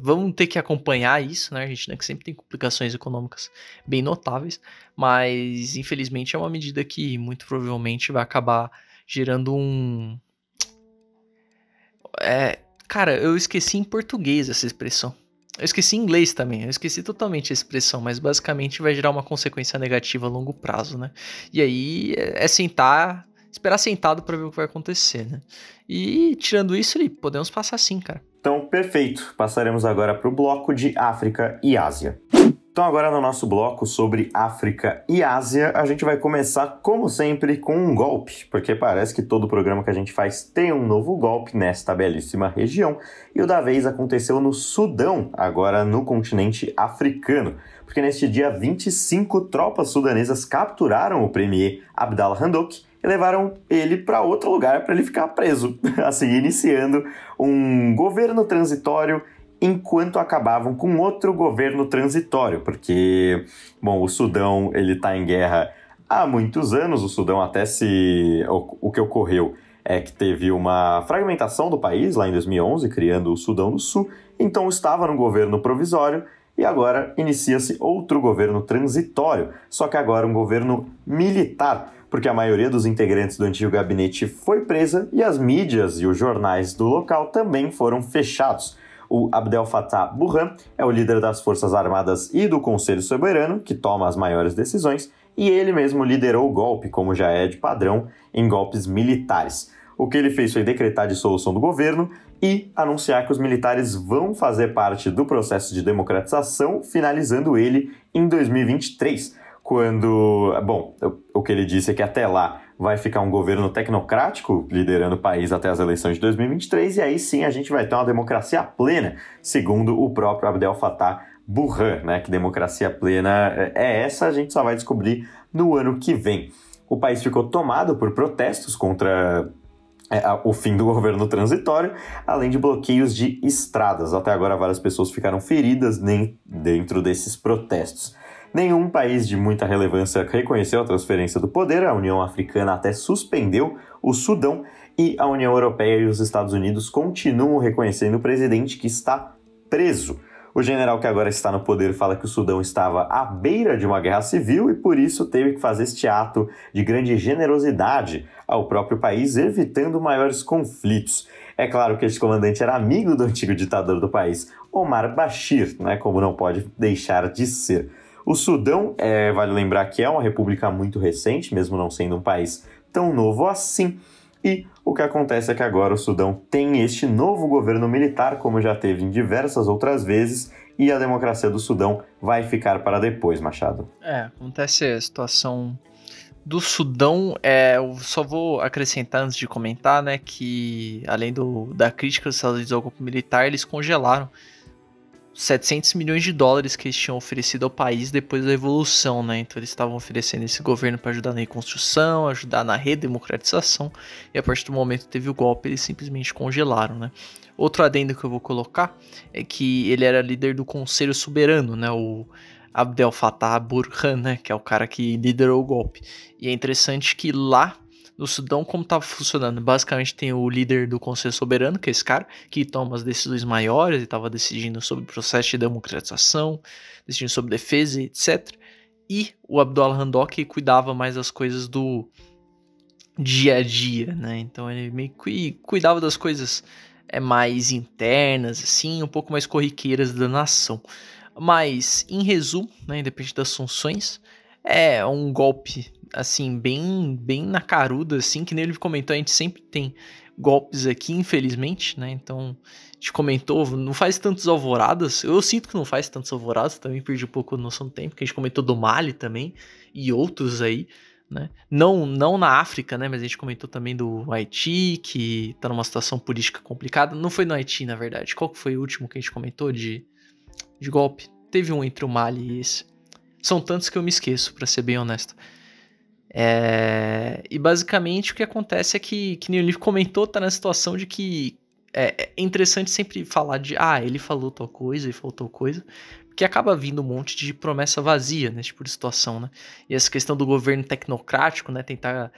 vamos ter que acompanhar isso, né? A Argentina que sempre tem complicações econômicas bem notáveis, mas infelizmente é uma medida que muito provavelmente vai acabar gerando cara, eu esqueci em português essa expressão. Eu esqueci em inglês também, eu esqueci totalmente a expressão, mas basicamente vai gerar uma consequência negativa a longo prazo, né? E aí esperar sentado para ver o que vai acontecer, né? E tirando isso, podemos passar sim, cara. Então, perfeito. Passaremos agora para o bloco de África e Ásia. Então agora no nosso bloco sobre África e Ásia, a gente vai começar, como sempre, com um golpe, porque parece que todo programa que a gente faz tem um novo golpe nesta belíssima região, e o da vez aconteceu no Sudão, agora no continente africano, porque neste dia 25 tropas sudanesas capturaram o premier Abdallah Hamdok e levaram ele para outro lugar para ele ficar preso, assim iniciando um governo transitório enquanto acabavam com outro governo transitório, porque, bom, o Sudão ele está em guerra há muitos anos, o Sudão o que ocorreu é que teve uma fragmentação do país lá em 2011, criando o Sudão do Sul, então estava no governo provisório e agora inicia-se outro governo transitório, só que agora um governo militar, porque a maioria dos integrantes do antigo gabinete foi presa e as mídias e os jornais do local também foram fechados. O Abdel Fattah Burhan é o líder das Forças Armadas e do Conselho Soberano, que toma as maiores decisões, e ele mesmo liderou o golpe, como já é de padrão, em golpes militares. O que ele fez foi decretar a dissolução do governo e anunciar que os militares vão fazer parte do processo de democratização, finalizando ele em 2023, quando, bom, o que ele disse é que até lá vai ficar um governo tecnocrático liderando o país até as eleições de 2023, e aí sim a gente vai ter uma democracia plena, segundo o próprio Abdel Fattah Burhan, né? Que democracia plena é essa, a gente só vai descobrir no ano que vem. O país ficou tomado por protestos contra o fim do governo transitório, além de bloqueios de estradas. Até agora várias pessoas ficaram feridas dentro desses protestos. Nenhum país de muita relevância reconheceu a transferência do poder, a União Africana até suspendeu o Sudão e a União Europeia e os Estados Unidos continuam reconhecendo o presidente que está preso. O general que agora está no poder fala que o Sudão estava à beira de uma guerra civil e por isso teve que fazer este ato de grande generosidade ao próprio país, evitando maiores conflitos. É claro que este comandante era amigo do antigo ditador do país, Omar Bashir, né, como não pode deixar de ser. O Sudão, vale lembrar que é uma república muito recente, mesmo não sendo um país tão novo assim. E o que acontece é que agora o Sudão tem este novo governo militar, como já teve em diversas outras vezes, e a democracia do Sudão vai ficar para depois, Machado. Acontece a situação do Sudão, eu só vou acrescentar antes de comentar, né, que além da crítica dos Estados Unidos ao golpe militar, eles congelaram 700 milhões de dólares que eles tinham oferecido ao país depois da Revolução, né? Então eles estavam oferecendo esse governo para ajudar na reconstrução, ajudar na redemocratização, e a partir do momento que teve o golpe, eles simplesmente congelaram, né? Outro adendo que eu vou colocar é que ele era líder do Conselho Soberano, né? O Abdel Fattah Burhan, né? Que é o cara que liderou o golpe. E é interessante que lá no Sudão, como estava funcionando? Basicamente tem o líder do Conselho Soberano, que é esse cara, que toma as decisões maiores e estava decidindo sobre o processo de democratização, decidindo sobre defesa, etc. E o Abdullah Hamdok, que cuidava mais das coisas do dia a dia, né? Então ele meio que cuidava das coisas mais internas, assim, um pouco mais corriqueiras da nação. Mas, em resumo, né, independente das funções, é um golpe assim, bem na caruda, assim, que nem ele comentou, a gente sempre tem golpes aqui, infelizmente, né, então, a gente comentou, não faz tantos alvoradas, eu sinto que não faz tantos alvoradas, também perdi um pouco a noção do tempo, que a gente comentou do Mali também, e outros aí, né, não na África, né, mas a gente comentou também do Haiti, que tá numa situação política complicada, não foi no Haiti, na verdade, qual que foi o último que a gente comentou de golpe? Teve um entre o Mali e esse, são tantos que eu me esqueço, pra ser bem honesto. E basicamente o que acontece é que nem o livro comentou, tá na situação de que é interessante sempre falar de ele falou tal coisa, ele falou tal coisa, porque acaba vindo um monte de promessa vazia nesse tipo de situação, né? E essa questão do governo tecnocrático, né? Tentar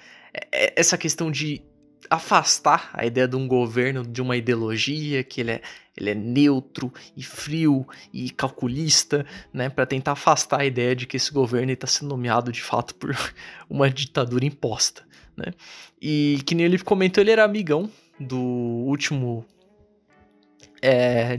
essa questão de afastar a ideia de um governo de uma ideologia, que ele é neutro e frio e calculista, né, para tentar afastar a ideia de que esse governo está sendo nomeado de fato por uma ditadura imposta, né? E que nem ele comentou, ele era amigão do último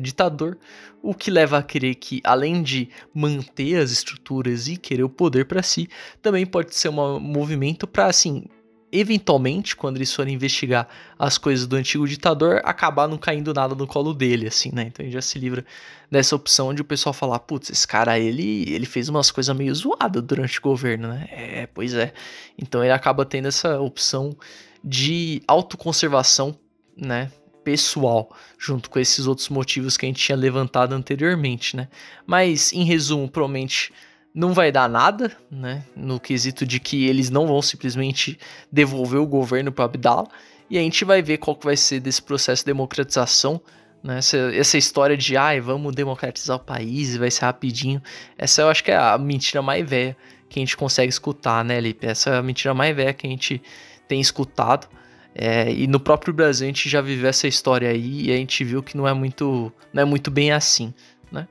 ditador, o que leva a crer que, além de manter as estruturas e querer o poder para si, também pode ser um movimento para, assim, eventualmente, quando eles forem investigar as coisas do antigo ditador, acabar não caindo nada no colo dele, assim, né? Então ele já se livra dessa opção de o pessoal falar, putz, esse cara, ele fez umas coisas meio zoadas durante o governo, né? Pois é. Então ele acaba tendo essa opção de autoconservação, né, pessoal, junto com esses outros motivos que a gente tinha levantado anteriormente, né? Mas, em resumo, provavelmente não vai dar nada, né, no quesito de que eles não vão simplesmente devolver o governo para Abdallah, e a gente vai ver qual que vai ser desse processo de democratização, né, essa história de, vamos democratizar o país e vai ser rapidinho, essa eu acho que é a mentira mais velha que a gente consegue escutar, né, Lipe? Essa é a mentira mais velha que a gente tem escutado, e no próprio Brasil a gente já viveu essa história aí, e a gente viu que não é muito bem assim, né?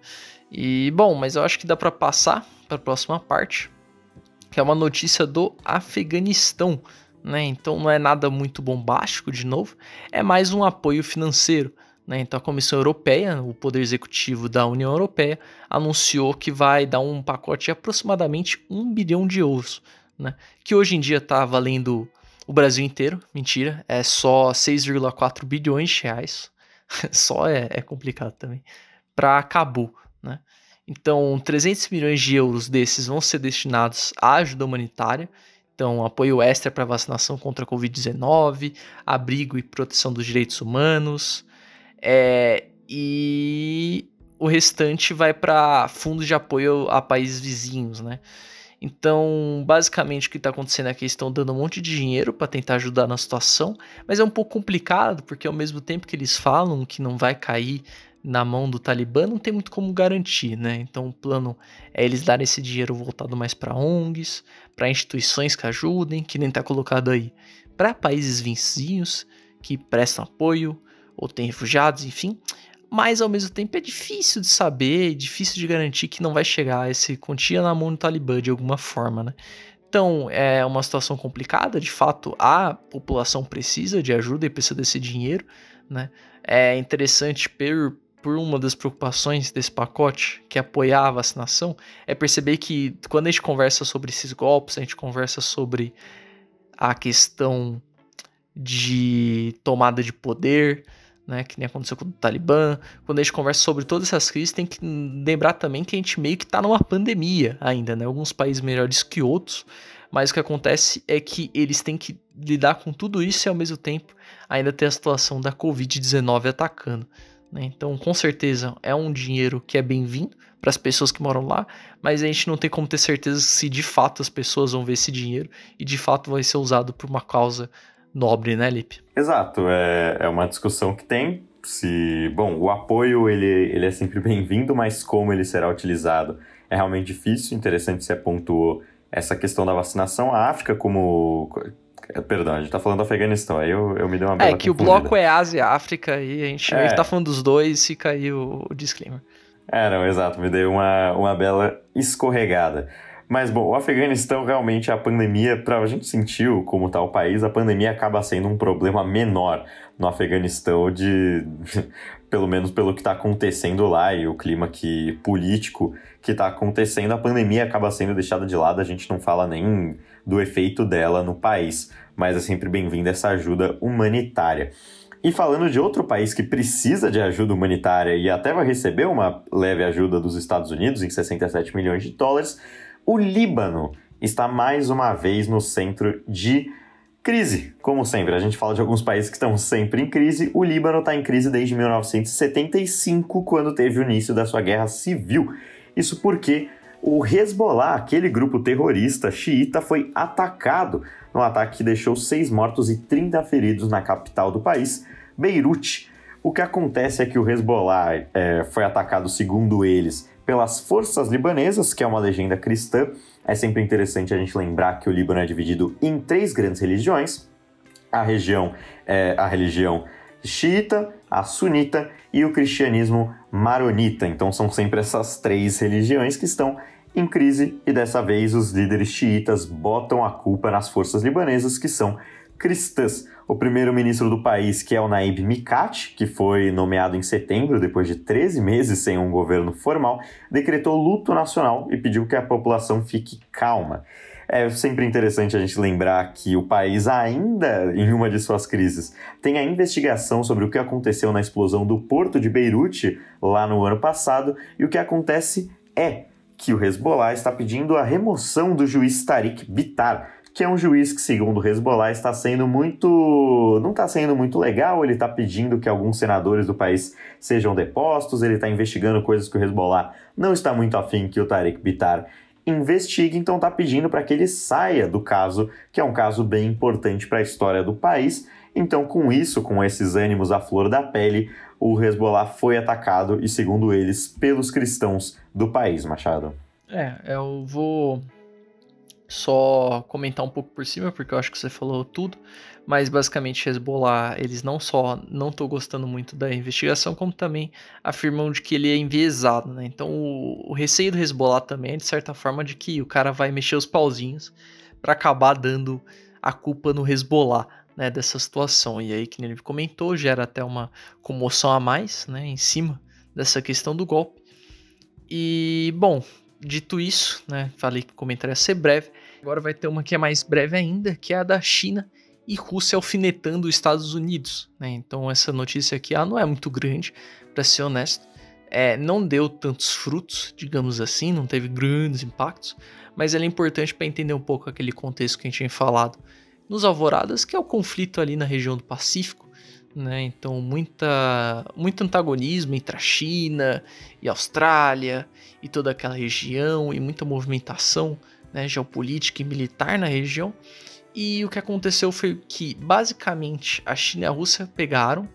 E, bom, mas eu acho que dá para passar para a próxima parte, que é uma notícia do Afeganistão, né? Então não é nada muito bombástico, de novo, é mais um apoio financeiro, né? Então a Comissão Europeia, o Poder Executivo da União Europeia, anunciou que vai dar um pacote de aproximadamente 1 bilhão de euros, né? Que hoje em dia está valendo o Brasil inteiro, mentira, é só 6,4 bilhões de reais, só é complicado também, para Cabo, né? Então, 300 milhões de euros desses vão ser destinados à ajuda humanitária, então apoio extra para vacinação contra a Covid-19, abrigo e proteção dos direitos humanos, e o restante vai para fundos de apoio a países vizinhos, né? Então, basicamente o que está acontecendo é que eles estão dando um monte de dinheiro para tentar ajudar na situação, mas é um pouco complicado, porque ao mesmo tempo que eles falam que não vai cair na mão do Talibã, não tem muito como garantir, né? Então o plano é eles darem esse dinheiro voltado mais para ONGs, para instituições que ajudem, que nem tá colocado aí, para países vizinhos que prestam apoio ou tem refugiados, enfim. Mas ao mesmo tempo é difícil de saber, difícil de garantir que não vai chegar esse quantia na mão do Talibã de alguma forma, né? Então é uma situação complicada, de fato a população precisa de ajuda e precisa desse dinheiro, né? É interessante por uma das preocupações desse pacote, que é apoiar a vacinação, é perceber que quando a gente conversa sobre esses golpes, a gente conversa sobre a questão de tomada de poder, né, que nem aconteceu com o Talibã. Quando a gente conversa sobre todas essas crises, tem que lembrar também que a gente meio que tá numa pandemia ainda, né? Alguns países melhores que outros, mas o que acontece é que eles têm que lidar com tudo isso e ao mesmo tempo ainda ter a situação da Covid-19 atacando, né? Então, com certeza, é um dinheiro que é bem-vindo para as pessoas que moram lá, mas a gente não tem como ter certeza se de fato as pessoas vão ver esse dinheiro e de fato vai ser usado por uma causa nobre, né, Lipe? Exato, é uma discussão que tem. Bom, o apoio ele é sempre bem-vindo, mas como ele será utilizado é realmente difícil. Interessante você pontuou essa questão da vacinação. A África Perdão, a gente tá falando do Afeganistão, aí eu me dei uma bela que confundida. O bloco é Ásia e África e a gente tá falando dos dois, fica aí o disclaimer. Não, exato, me dei uma bela escorregada. Mas, bom, o Afeganistão realmente, a pandemia, pra gente sentir como tá o país, a pandemia acaba sendo um problema menor no Afeganistão, pelo menos pelo que está acontecendo lá e o clima político que está acontecendo, a pandemia acaba sendo deixada de lado, a gente não fala nem do efeito dela no país, mas é sempre bem-vinda essa ajuda humanitária. E falando de outro país que precisa de ajuda humanitária e até vai receber uma leve ajuda dos Estados Unidos em 67 milhões de dólares, o Líbano está mais uma vez no centro de crise. Como sempre, a gente fala de alguns países que estão sempre em crise. O Líbano está em crise desde 1975, quando teve o início da sua guerra civil. Isso porque o Hezbollah, aquele grupo terrorista xiita, foi atacado num ataque que deixou 6 mortos e 30 feridos na capital do país, Beirute. O que acontece é que o Hezbollah foi atacado, segundo eles, pelas forças libanesas, que é uma legenda cristã. É sempre interessante a gente lembrar que o Líbano é dividido em 3 grandes religiões. A religião xiita, a sunita e o cristianismo maronita. Então são sempre essas 3 religiões que estão em crise e dessa vez os líderes xiitas botam a culpa nas forças libanesas, que são cristãs. O primeiro-ministro do país, que é o Naib Mikati, que foi nomeado em setembro, depois de 13 meses sem um governo formal, decretou luto nacional e pediu que a população fique calma. É sempre interessante a gente lembrar que o país ainda, em uma de suas crises, tem a investigação sobre o que aconteceu na explosão do porto de Beirute lá no ano passado, e o que acontece é que o Hezbollah está pedindo a remoção do juiz Tariq Bitar, que é um juiz que, segundo o Hezbollah, não está sendo muito legal. Ele está pedindo que alguns senadores do país sejam depostos, ele está investigando coisas que o Hezbollah não está muito afim que o Tariq Bitar investigue, então está pedindo para que ele saia do caso, que é um caso bem importante para a história do país. Então, com isso, com esses ânimos à flor da pele, o Hezbollah foi atacado e, segundo eles, pelos cristãos do país, Machado. Eu vou só comentar um pouco por cima, porque eu acho que você falou tudo, mas basicamente Hezbollah, eles não só não estão gostando muito da investigação, como também afirmam de que ele é enviesado, né? Então o receio do Hezbollah também é, de certa forma, de que o cara vai mexer os pauzinhos para acabar dando a culpa no Hezbollah, né, dessa situação. E aí, que ele comentou, gera até uma comoção a mais, né, em cima dessa questão do golpe. E, bom, dito isso, né, falei que o comentário ia ser breve, agora vai ter uma que é mais breve ainda, que é a da China e Rússia alfinetando os Estados Unidos, né? Então essa notícia aqui não é muito grande, para ser honesto, não deu tantos frutos, digamos assim, não teve grandes impactos, mas ela é importante para entender um pouco aquele contexto que a gente tinha falado nos Alvoradas, que é o conflito ali na região do Pacífico, né? Então muito antagonismo entre a China e a Austrália e toda aquela região, e muita movimentação, né, geopolítica e militar na região. E o que aconteceu foi que basicamente a China e a Rússia pegaram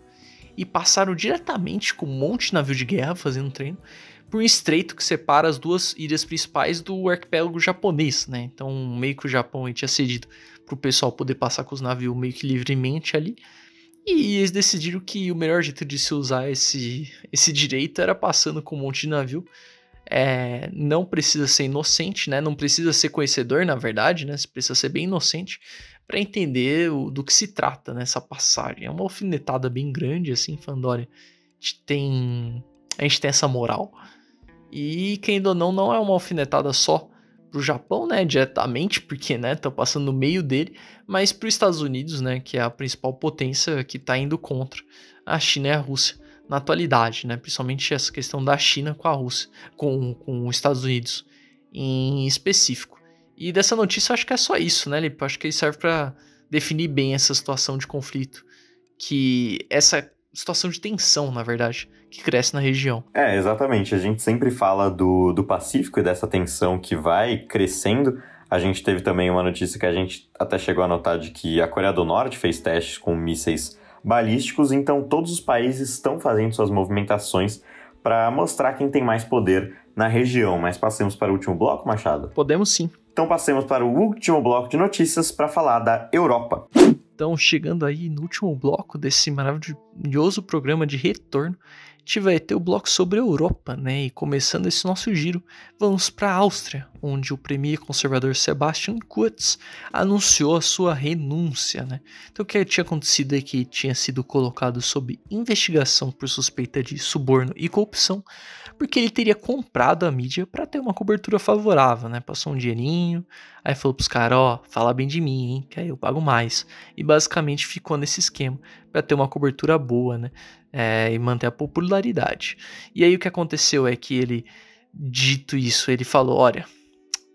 e passaram diretamente com um monte de navio de guerra fazendo treino por um estreito que separa as duas ilhas principais do arquipélago japonês, né? Então meio que o Japão tinha cedido para o pessoal poder passar com os navios meio que livremente ali. E eles decidiram que o melhor jeito de se usar esse direito era passando com um monte de navio. Não precisa ser inocente, né? Não precisa ser conhecedor, na verdade, né? Você precisa ser bem inocente para entender do que se trata nessa passagem. É uma alfinetada bem grande, assim, falando, olha, a gente tem essa moral. E, quem ou não é uma alfinetada só pro Japão, né, diretamente, porque, né, tá passando no meio dele, mas pros Estados Unidos, né, que é a principal potência que tá indo contra a China e a Rússia na atualidade, né, principalmente essa questão da China com a Rússia, com os Estados Unidos em específico. E dessa notícia eu acho que é só isso, né, Lipe? Eu acho que ele serve para definir bem essa situação de conflito, essa situação de tensão, na verdade, que cresce na região. Exatamente. A gente sempre fala do Pacífico e dessa tensão que vai crescendo. A gente teve também uma notícia que a gente até chegou a notar de que a Coreia do Norte fez testes com mísseis balísticos, então todos os países estão fazendo suas movimentações para mostrar quem tem mais poder na região. Mas passemos para o último bloco, Machado? Podemos sim. Então passemos para o último bloco de notícias para falar da Europa. Então, chegando aí no último bloco desse maravilhoso programa de retorno, a gente vai ter o bloco sobre a Europa, né? E começando esse nosso giro, vamos para a Áustria, onde o premier conservador Sebastian Kurz anunciou a sua renúncia, né? Então, o que tinha acontecido é que tinha sido colocado sob investigação por suspeita de suborno e corrupção, porque ele teria comprado a mídia para ter uma cobertura favorável, né? Passou um dinheirinho, aí falou pros caras, fala bem de mim, hein, que aí eu pago mais. E basicamente ficou nesse esquema para ter uma cobertura boa, né? E manter a popularidade. E aí o que aconteceu é que ele, dito isso, ele falou, olha,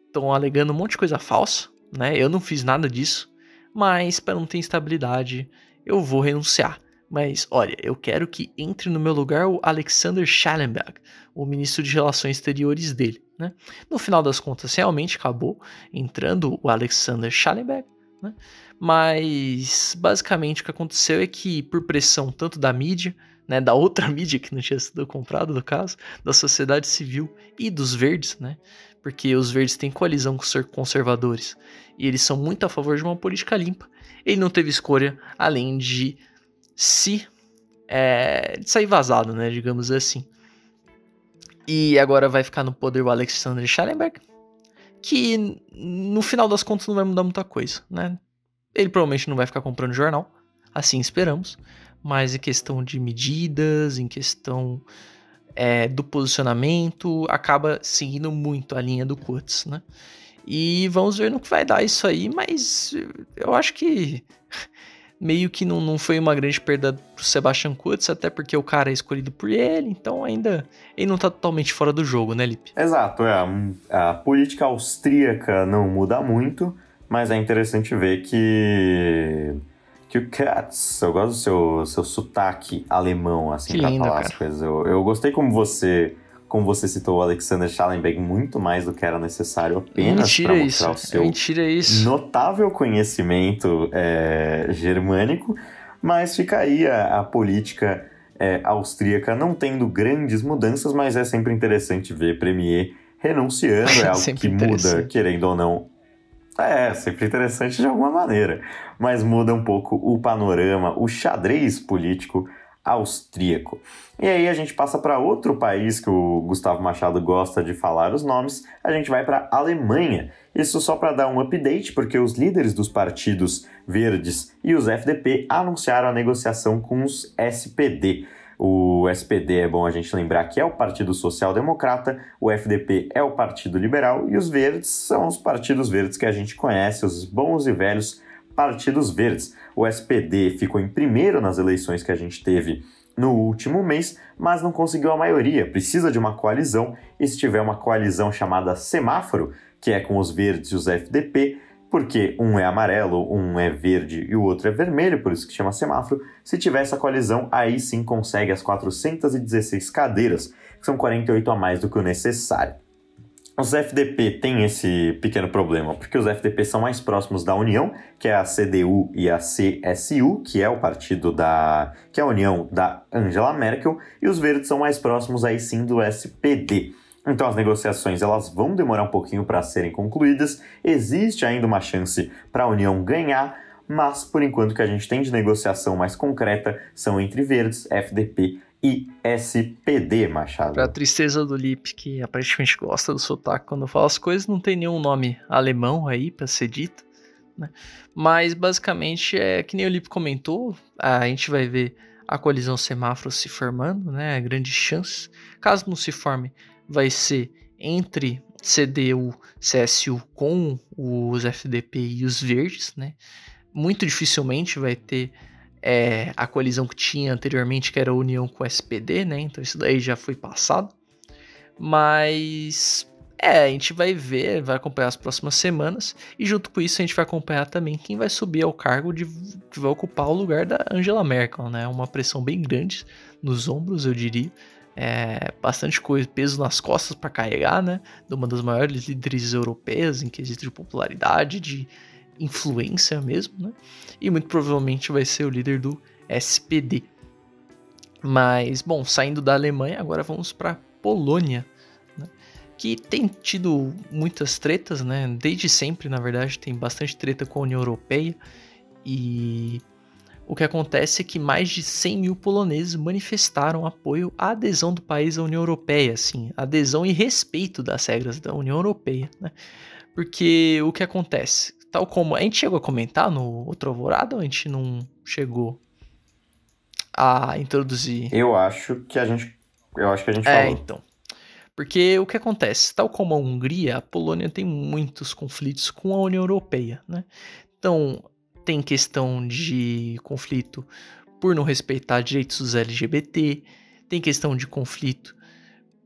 estão alegando um monte de coisa falsa, né? Eu não fiz nada disso, mas para não ter instabilidade, eu vou renunciar. Mas, olha, eu quero que entre no meu lugar o Alexander Schallenberg, o ministro de Relações Exteriores dele, né? No final das contas, realmente acabou entrando o Alexander Schallenberg, né? Mas, basicamente, o que aconteceu é que, por pressão tanto da mídia, né, da outra mídia que não tinha sido comprada, no caso, da sociedade civil e dos verdes, né? Porque os verdes têm coalizão com os conservadores e eles são muito a favor de uma política limpa. Ele não teve escolha além de sair vazado, né, digamos assim. E agora vai ficar no poder o Alexander Schallenberg, que no final das contas não vai mudar muita coisa, né? Ele provavelmente não vai ficar comprando jornal, assim esperamos, mas em questão de medidas, em questão do posicionamento, acaba seguindo muito a linha do Kurz, né? E vamos ver no que vai dar isso aí, mas eu acho que meio que não foi uma grande perda pro Sebastian Kurz, até porque o cara é escolhido por ele, então ainda ele não tá totalmente fora do jogo, né, Lipe? Exato, a política austríaca não muda muito, mas é interessante ver que o Kurz, eu gosto do seu sotaque alemão, assim, que pra lindo, falar cara. as coisas. Eu gostei como você citou o Alexander Schallenberg muito mais do que era necessário apenas para mostrar o seu notável conhecimento germânico, mas fica aí a política austríaca não tendo grandes mudanças, mas é sempre interessante ver premier renunciando, é algo que muda, querendo ou não. Sempre interessante de alguma maneira, mas muda um pouco o panorama, o xadrez político austríaco. E aí a gente passa para outro país que o Gustavo Machado gosta de falar os nomes, a gente vai para a Alemanha. Isso só para dar um update, porque os líderes dos partidos verdes e os FDP anunciaram a negociação com os SPD. O SPD é bom a gente lembrar que é o Partido Social Democrata, o FDP é o Partido Liberal e os verdes são os partidos verdes que a gente conhece, os bons e velhos partidos verdes. O SPD ficou em primeiro nas eleições que a gente teve no último mês, mas não conseguiu a maioria. Precisa de uma coalizão, e se tiver uma coalizão chamada semáforo, que é com os verdes e os FDP, porque um é amarelo, um é verde e o outro é vermelho, por isso que chama semáforo, se tiver essa coalizão, aí sim consegue as 416 cadeiras, que são 48 a mais do que o necessário. Os FDP têm esse pequeno problema, porque os FDP são mais próximos da União, que é a CDU e a CSU, que é o partido que é a União da Angela Merkel, e os verdes são mais próximos aí sim do SPD. Então as negociações elas vão demorar um pouquinho para serem concluídas, existe ainda uma chance para a União ganhar, mas por enquanto o que a gente tem de negociação mais concreta são entre verdes, FDP e SPD, Machado. Pra tristeza do Lipe, que aparentemente gosta do sotaque quando fala as coisas, não tem nenhum nome alemão aí pra ser dito, né? Mas basicamente é que nem o Lipe comentou, a gente vai ver a coalizão semáforo se formando, né? Grande chance. Caso não se forme, vai ser entre CDU, CSU com os FDP e os verdes, né? Muito dificilmente vai ter a coalizão que tinha anteriormente, que era a união com o SPD, né? Então isso daí já foi passado. Mas a gente vai ver, vai acompanhar as próximas semanas. E junto com isso a gente vai acompanhar também quem vai subir ao cargo que vai ocupar o lugar da Angela Merkel, né? Uma pressão bem grande nos ombros, eu diria. Bastante coisa, peso nas costas para carregar, né? De uma das maiores líderes europeias em quesito de popularidade, de influência mesmo, né? E muito provavelmente vai ser o líder do SPD. Mas, bom, saindo da Alemanha, agora vamos para Polônia, né? Que tem tido muitas tretas, né? Desde sempre, na verdade, tem bastante treta com a União Europeia. E o que acontece é que mais de 100 mil poloneses manifestaram apoio à adesão do país à União Europeia, assim, adesão e respeito das regras da União Europeia, né? Porque o que acontece? Tal como a gente chegou a comentar no outro Alvorada, ou a gente não chegou a introduzir? Eu acho que a gente falou. Então. Porque o que acontece? Tal como a Hungria, a Polônia tem muitos conflitos com a União Europeia, né? Então, tem questão de conflito por não respeitar direitos dos LGBT, tem questão de conflito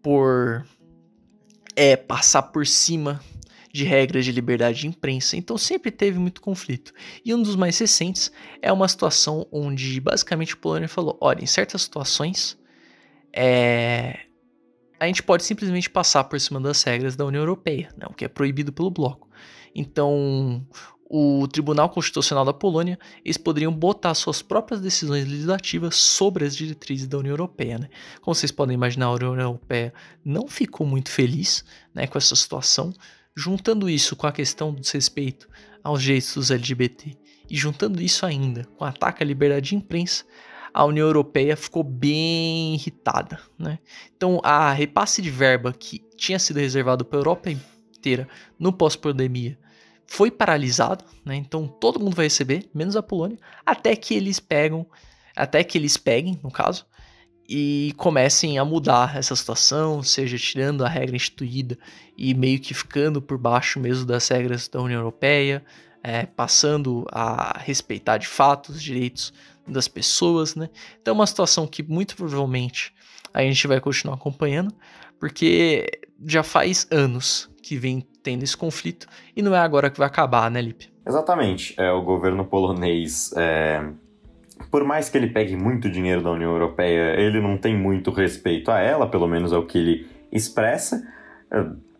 por passar por cima de regras de liberdade de imprensa, então sempre teve muito conflito. E um dos mais recentes é uma situação onde basicamente a Polônia falou, olha, em certas situações a gente pode simplesmente passar por cima das regras da União Europeia, né, o que é proibido pelo bloco. Então o Tribunal Constitucional da Polônia, eles poderiam botar suas próprias decisões legislativas sobre as diretrizes da União Europeia, né? Como vocês podem imaginar, a União Europeia não ficou muito feliz, né, com essa situação. Juntando isso com a questão do desrespeito aos direitos dos LGBT e juntando isso ainda com o ataque à liberdade de imprensa, a União Europeia ficou bem irritada, né? Então, a repasse de verba que tinha sido reservado para a Europa inteira no pós-pandemia foi paralisado, né? Então, todo mundo vai receber, menos a Polônia, até que eles peguem, no caso, e comecem a mudar essa situação, seja tirando a regra instituída e meio que ficando por baixo mesmo das regras da União Europeia, passando a respeitar de fato os direitos das pessoas, né? Então é uma situação que muito provavelmente a gente vai continuar acompanhando, porque já faz anos que vem tendo esse conflito e não é agora que vai acabar, né, Lipe? Exatamente. O governo polonês... Por mais que ele pegue muito dinheiro da União Europeia, ele não tem muito respeito a ela, pelo menos é o que ele expressa.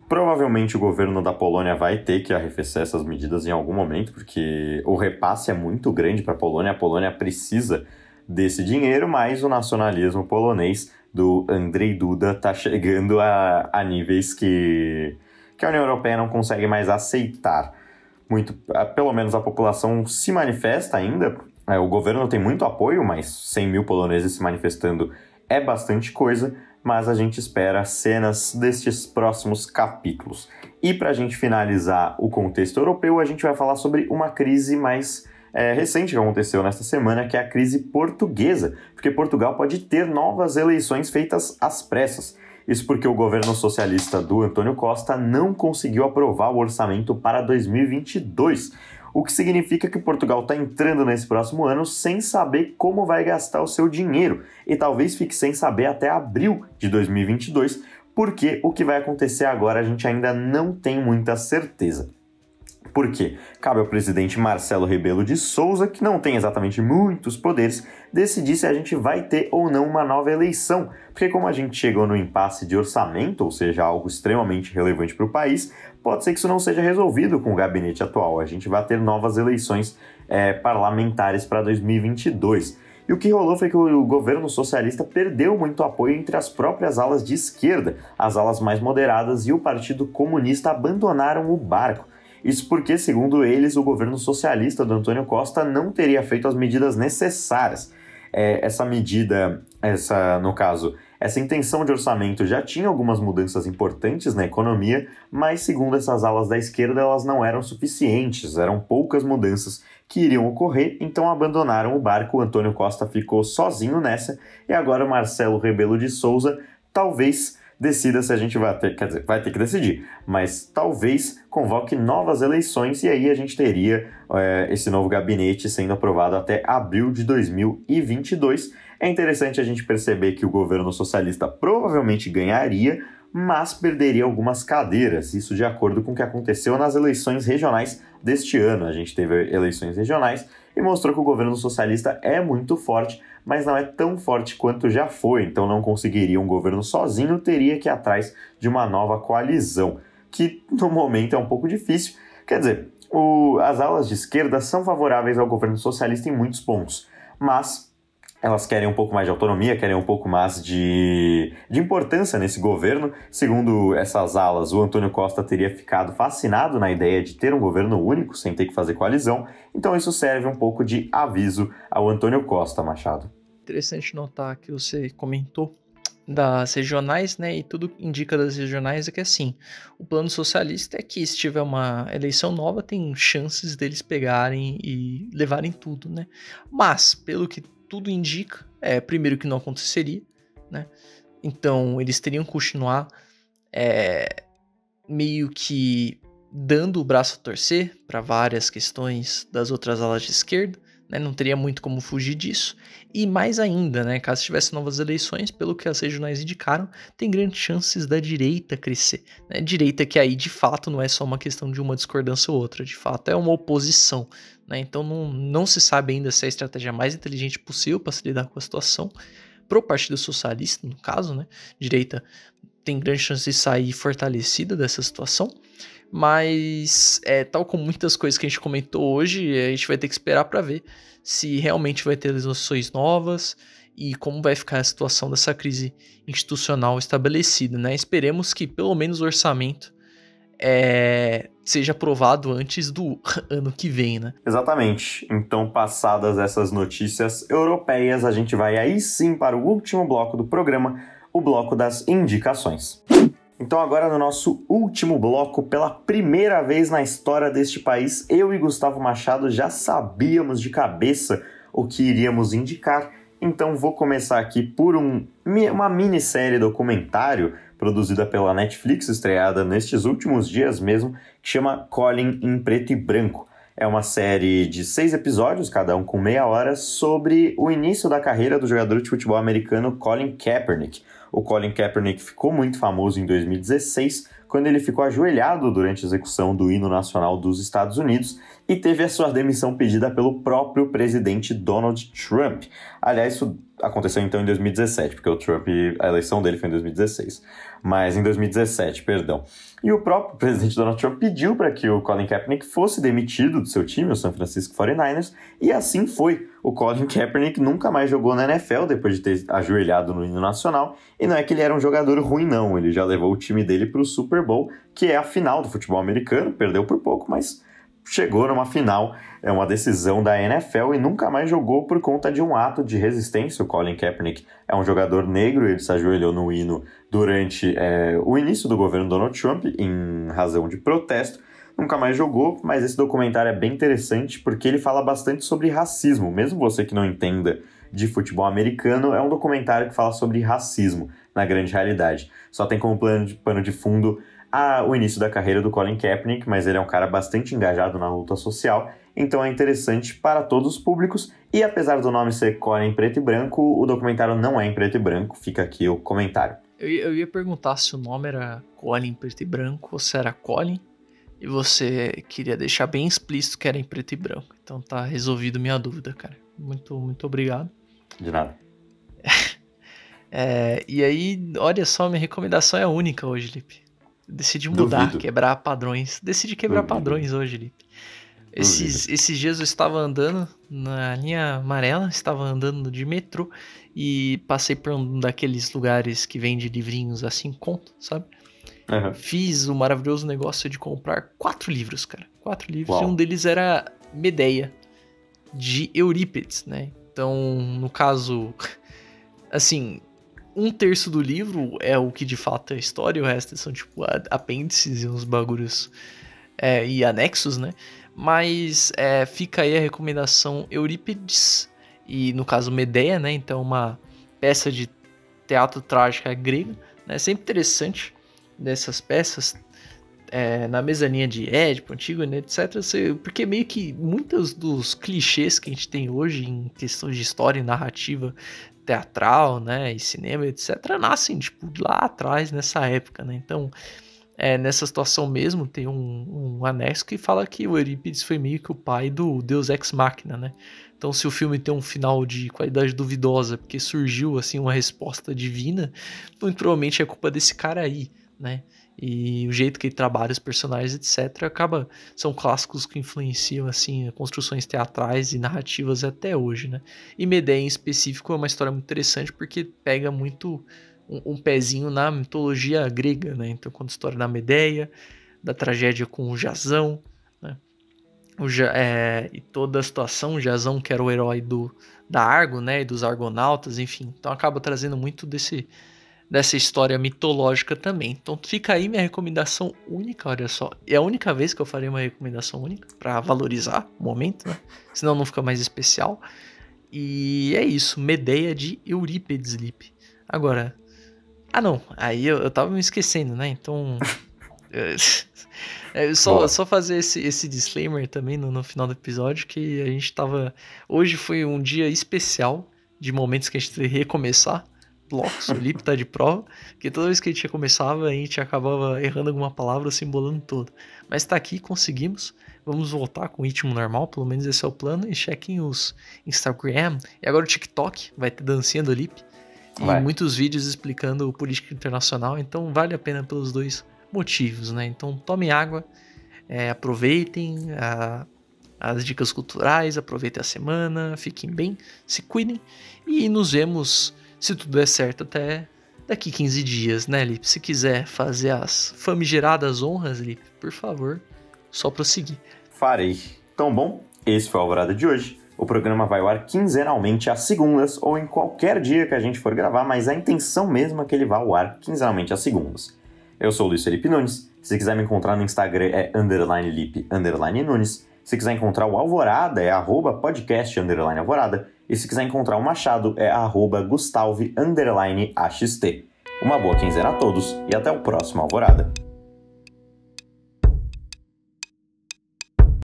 Provavelmente o governo da Polônia vai ter que arrefecer essas medidas em algum momento, porque o repasse é muito grande para a Polônia precisa desse dinheiro, mas o nacionalismo polonês do Andrzej Duda está chegando a níveis que a União Europeia não consegue mais aceitar. Pelo menos a população se manifesta ainda. O governo tem muito apoio, mas 100 mil poloneses se manifestando é bastante coisa, mas a gente espera cenas destes próximos capítulos. E para a gente finalizar o contexto europeu, a gente vai falar sobre uma crise mais recente que aconteceu nesta semana, que é a crise portuguesa, porque Portugal pode ter novas eleições feitas às pressas. Isso porque o governo socialista do Antônio Costa não conseguiu aprovar o orçamento para 2022, o que significa que Portugal está entrando nesse próximo ano sem saber como vai gastar o seu dinheiro e talvez fique sem saber até abril de 2022, porque o que vai acontecer agora a gente ainda não tem muita certeza. Por quê? Cabe ao presidente Marcelo Rebelo de Souza, que não tem exatamente muitos poderes, decidir se a gente vai ter ou não uma nova eleição. Porque como a gente chegou no impasse de orçamento, ou seja, algo extremamente relevante para o país, pode ser que isso não seja resolvido com o gabinete atual. A gente vai ter novas eleições parlamentares para 2022. E o que rolou foi que o governo socialista perdeu muito apoio entre as próprias alas de esquerda, as alas mais moderadas e o Partido Comunista abandonaram o barco. Isso porque, segundo eles, o governo socialista do Antônio Costa não teria feito as medidas necessárias. Essa medida, essa intenção de orçamento já tinha algumas mudanças importantes na economia, mas, segundo essas alas da esquerda, elas não eram suficientes, eram poucas mudanças que iriam ocorrer, então abandonaram o barco. O Antônio Costa ficou sozinho nessa, e agora o Marcelo Rebelo de Souza talvez decida se a gente vai ter, vai ter que decidir, mas talvez convoque novas eleições e aí a gente teria esse novo gabinete sendo aprovado até abril de 2022. É interessante a gente perceber que o governo socialista provavelmente ganharia, mas perderia algumas cadeiras, isso de acordo com o que aconteceu nas eleições regionais deste ano. A gente teve eleições regionais e mostrou que o governo socialista é muito forte, mas não é tão forte quanto já foi, então não conseguiria um governo sozinho, teria que ir atrás de uma nova coalizão, que no momento é um pouco difícil. Quer dizer, as alas de esquerda são favoráveis ao governo socialista em muitos pontos, mas elas querem um pouco mais de autonomia, querem um pouco mais de importância nesse governo. Segundo essas alas, o Antônio Costa teria ficado fascinado na ideia de ter um governo único, sem ter que fazer coalizão. Então isso serve um pouco de aviso ao Antônio Costa, Machado. Interessante notar que você comentou das regionais, né? E tudo indica das regionais é que, assim, o plano socialista é que se tiver uma eleição nova, tem chances deles pegarem e levarem tudo, né? Mas, pelo que tudo indica, primeiro que não aconteceria, né? Então eles teriam que continuar meio que dando o braço a torcer para várias questões das outras alas de esquerda, né? Não teria muito como fugir disso. E mais ainda, né? Caso tivesse novas eleições, pelo que as regionais indicaram, tem grandes chances da direita crescer, né? Direita que aí de fato não é só uma questão de uma discordância ou outra, de fato é uma oposição, né? Então não se sabe ainda se é a estratégia mais inteligente possível para se lidar com a situação. Pro Partido Socialista, no caso, né? Direita tem grande chance de sair fortalecida dessa situação. Mas, tal como muitas coisas que a gente comentou hoje, a gente vai ter que esperar para ver se realmente vai ter eleições novas e como vai ficar a situação dessa crise institucional estabelecida, né? Esperemos que pelo menos o orçamento seja aprovado antes do ano que vem, né? Exatamente. Então, passadas essas notícias europeias, a gente vai aí sim para o último bloco do programa, o bloco das indicações. Então agora no nosso último bloco, pela primeira vez na história deste país, eu e Gustavo Machado já sabíamos de cabeça o que iríamos indicar. Então vou começar aqui por uma minissérie documentário produzida pela Netflix, estreada nestes últimos dias mesmo, que chama Colin em Preto e Branco. É uma série de 6 episódios, cada um com meia hora, sobre o início da carreira do jogador de futebol americano Colin Kaepernick. O Colin Kaepernick ficou muito famoso em 2016, quando ele ficou ajoelhado durante a execução do hino nacional dos Estados Unidos e teve a sua demissão pedida pelo próprio presidente Donald Trump. Aliás, isso aconteceu então em 2017, porque a eleição dele foi em 2016. Mas em 2017, perdão. E o próprio presidente Donald Trump pediu para que o Colin Kaepernick fosse demitido do seu time, o San Francisco 49ers, e assim foi. O Colin Kaepernick nunca mais jogou na NFL depois de ter ajoelhado no hino nacional, e não é que ele era um jogador ruim não, ele já levou o time dele para o Super Bowl, que é a final do futebol americano, perdeu por pouco, mas chegou numa final, é uma decisão da NFL e nunca mais jogou por conta de um ato de resistência. O Colin Kaepernick é um jogador negro, ele se ajoelhou no hino durante o início do governo Donald Trump, em razão de protesto, nunca mais jogou, mas esse documentário é bem interessante porque ele fala bastante sobre racismo, mesmo você que não entenda de futebol americano, é um documentário que fala sobre racismo, na grande realidade. Só tem como pano de fundo o início da carreira do Colin Kaepernick, mas ele é um cara bastante engajado na luta social, então é interessante para todos os públicos, e apesar do nome ser Colin em preto e branco, o documentário não é em preto e branco, fica aqui o comentário. Eu ia perguntar se o nome era Colin em preto e branco ou se era Colin, E você queria deixar bem explícito que era em preto e branco. Então tá resolvido minha dúvida, cara. Muito, muito obrigado. De nada. E aí, olha só, minha recomendação é única hoje, Lipe. Decidi mudar, Duvido. quebrar padrões. Decidi quebrar Duvido. padrões hoje, Lipe. Esses dias eu estava andando na linha amarela, estava andando de metrô e passei por um daqueles lugares que vende livrinhos assim, conto, sabe? Uhum. Fiz o maravilhoso negócio de comprar 4 livros, cara. 4 livros. Uau. E um deles era Medeia, de Eurípides, né? Então, no caso, assim, 1/3 do livro é o que de fato é a história, e o resto são, tipo, apêndices e uns bagulhos e anexos, né? Mas fica aí a recomendação Eurípides, e no caso Medeia, né? Então, uma peça de teatro trágica grega, né? Sempre interessante dessas peças, na mezanina de Édipo, Antígona, etc. Porque meio que muitos dos clichês que a gente tem hoje em questões de história e narrativa teatral, né, e cinema, etc., nascem, tipo, lá atrás, nessa época, né? Então, nessa situação mesmo, tem um anexo que fala que o Eurípides foi meio que o pai do Deus Ex Machina, né? Então, se o filme tem um final de qualidade duvidosa, porque surgiu, assim, uma resposta divina, muito provavelmente é culpa desse cara aí, né? E o jeito que ele trabalha os personagens, etc., são clássicos que influenciam, assim, construções teatrais e narrativas até hoje, né? E Medeia, em específico, é uma história muito interessante porque pega muito um pezinho na mitologia grega, né? Então, conta a história da Medeia, da tragédia com o Jasão, né? E toda a situação, o Jasão, que era o herói da Argo, né? E dos argonautas, enfim. Então, acaba trazendo muito dessa história mitológica também. Então fica aí minha recomendação única, olha só. É a única vez que eu farei uma recomendação única, para valorizar o momento, né? Senão não fica mais especial. E é isso, Medeia de Eurípides, Lipe. Agora, não, aí eu tava me esquecendo, né? Então, só fazer esse disclaimer também no final do episódio, que a gente tava... Hoje foi um dia especial, de momentos que a gente tem que recomeçar blocos, o Lipe tá de prova, que toda vez que a gente começava, a gente acabava errando alguma palavra, se embolando todo. Mas tá aqui, conseguimos. Vamos voltar com o ritmo normal, pelo menos esse é o plano. E chequem os Instagram. E agora o TikTok, vai ter dancinha do Lipe. E muitos vídeos explicando política internacional. Então vale a pena pelos dois motivos, né? Então tomem água, aproveitem as dicas culturais, aproveitem a semana, fiquem bem, se cuidem. E nos vemos, se tudo der certo, até daqui 15 dias, né, Lipe? Se quiser fazer as famigeradas honras, Lipe, por favor, só prosseguir. Farei. Então, bom, esse foi o Alvorada de hoje. O programa vai ao ar quinzenalmente às segundas ou em qualquer dia que a gente for gravar, mas a intenção mesmo é que ele vá ao ar quinzenalmente às segundas. Eu sou o Luiz Felipe Nunes. Se quiser me encontrar no Instagram é _Lipe_Nunes. Se quiser encontrar o Alvorada é @podcast_Alvorada. E se quiser encontrar o Machado é @Gustave_AXT. Uma boa quinzena a todos e até o próximo Alvorada.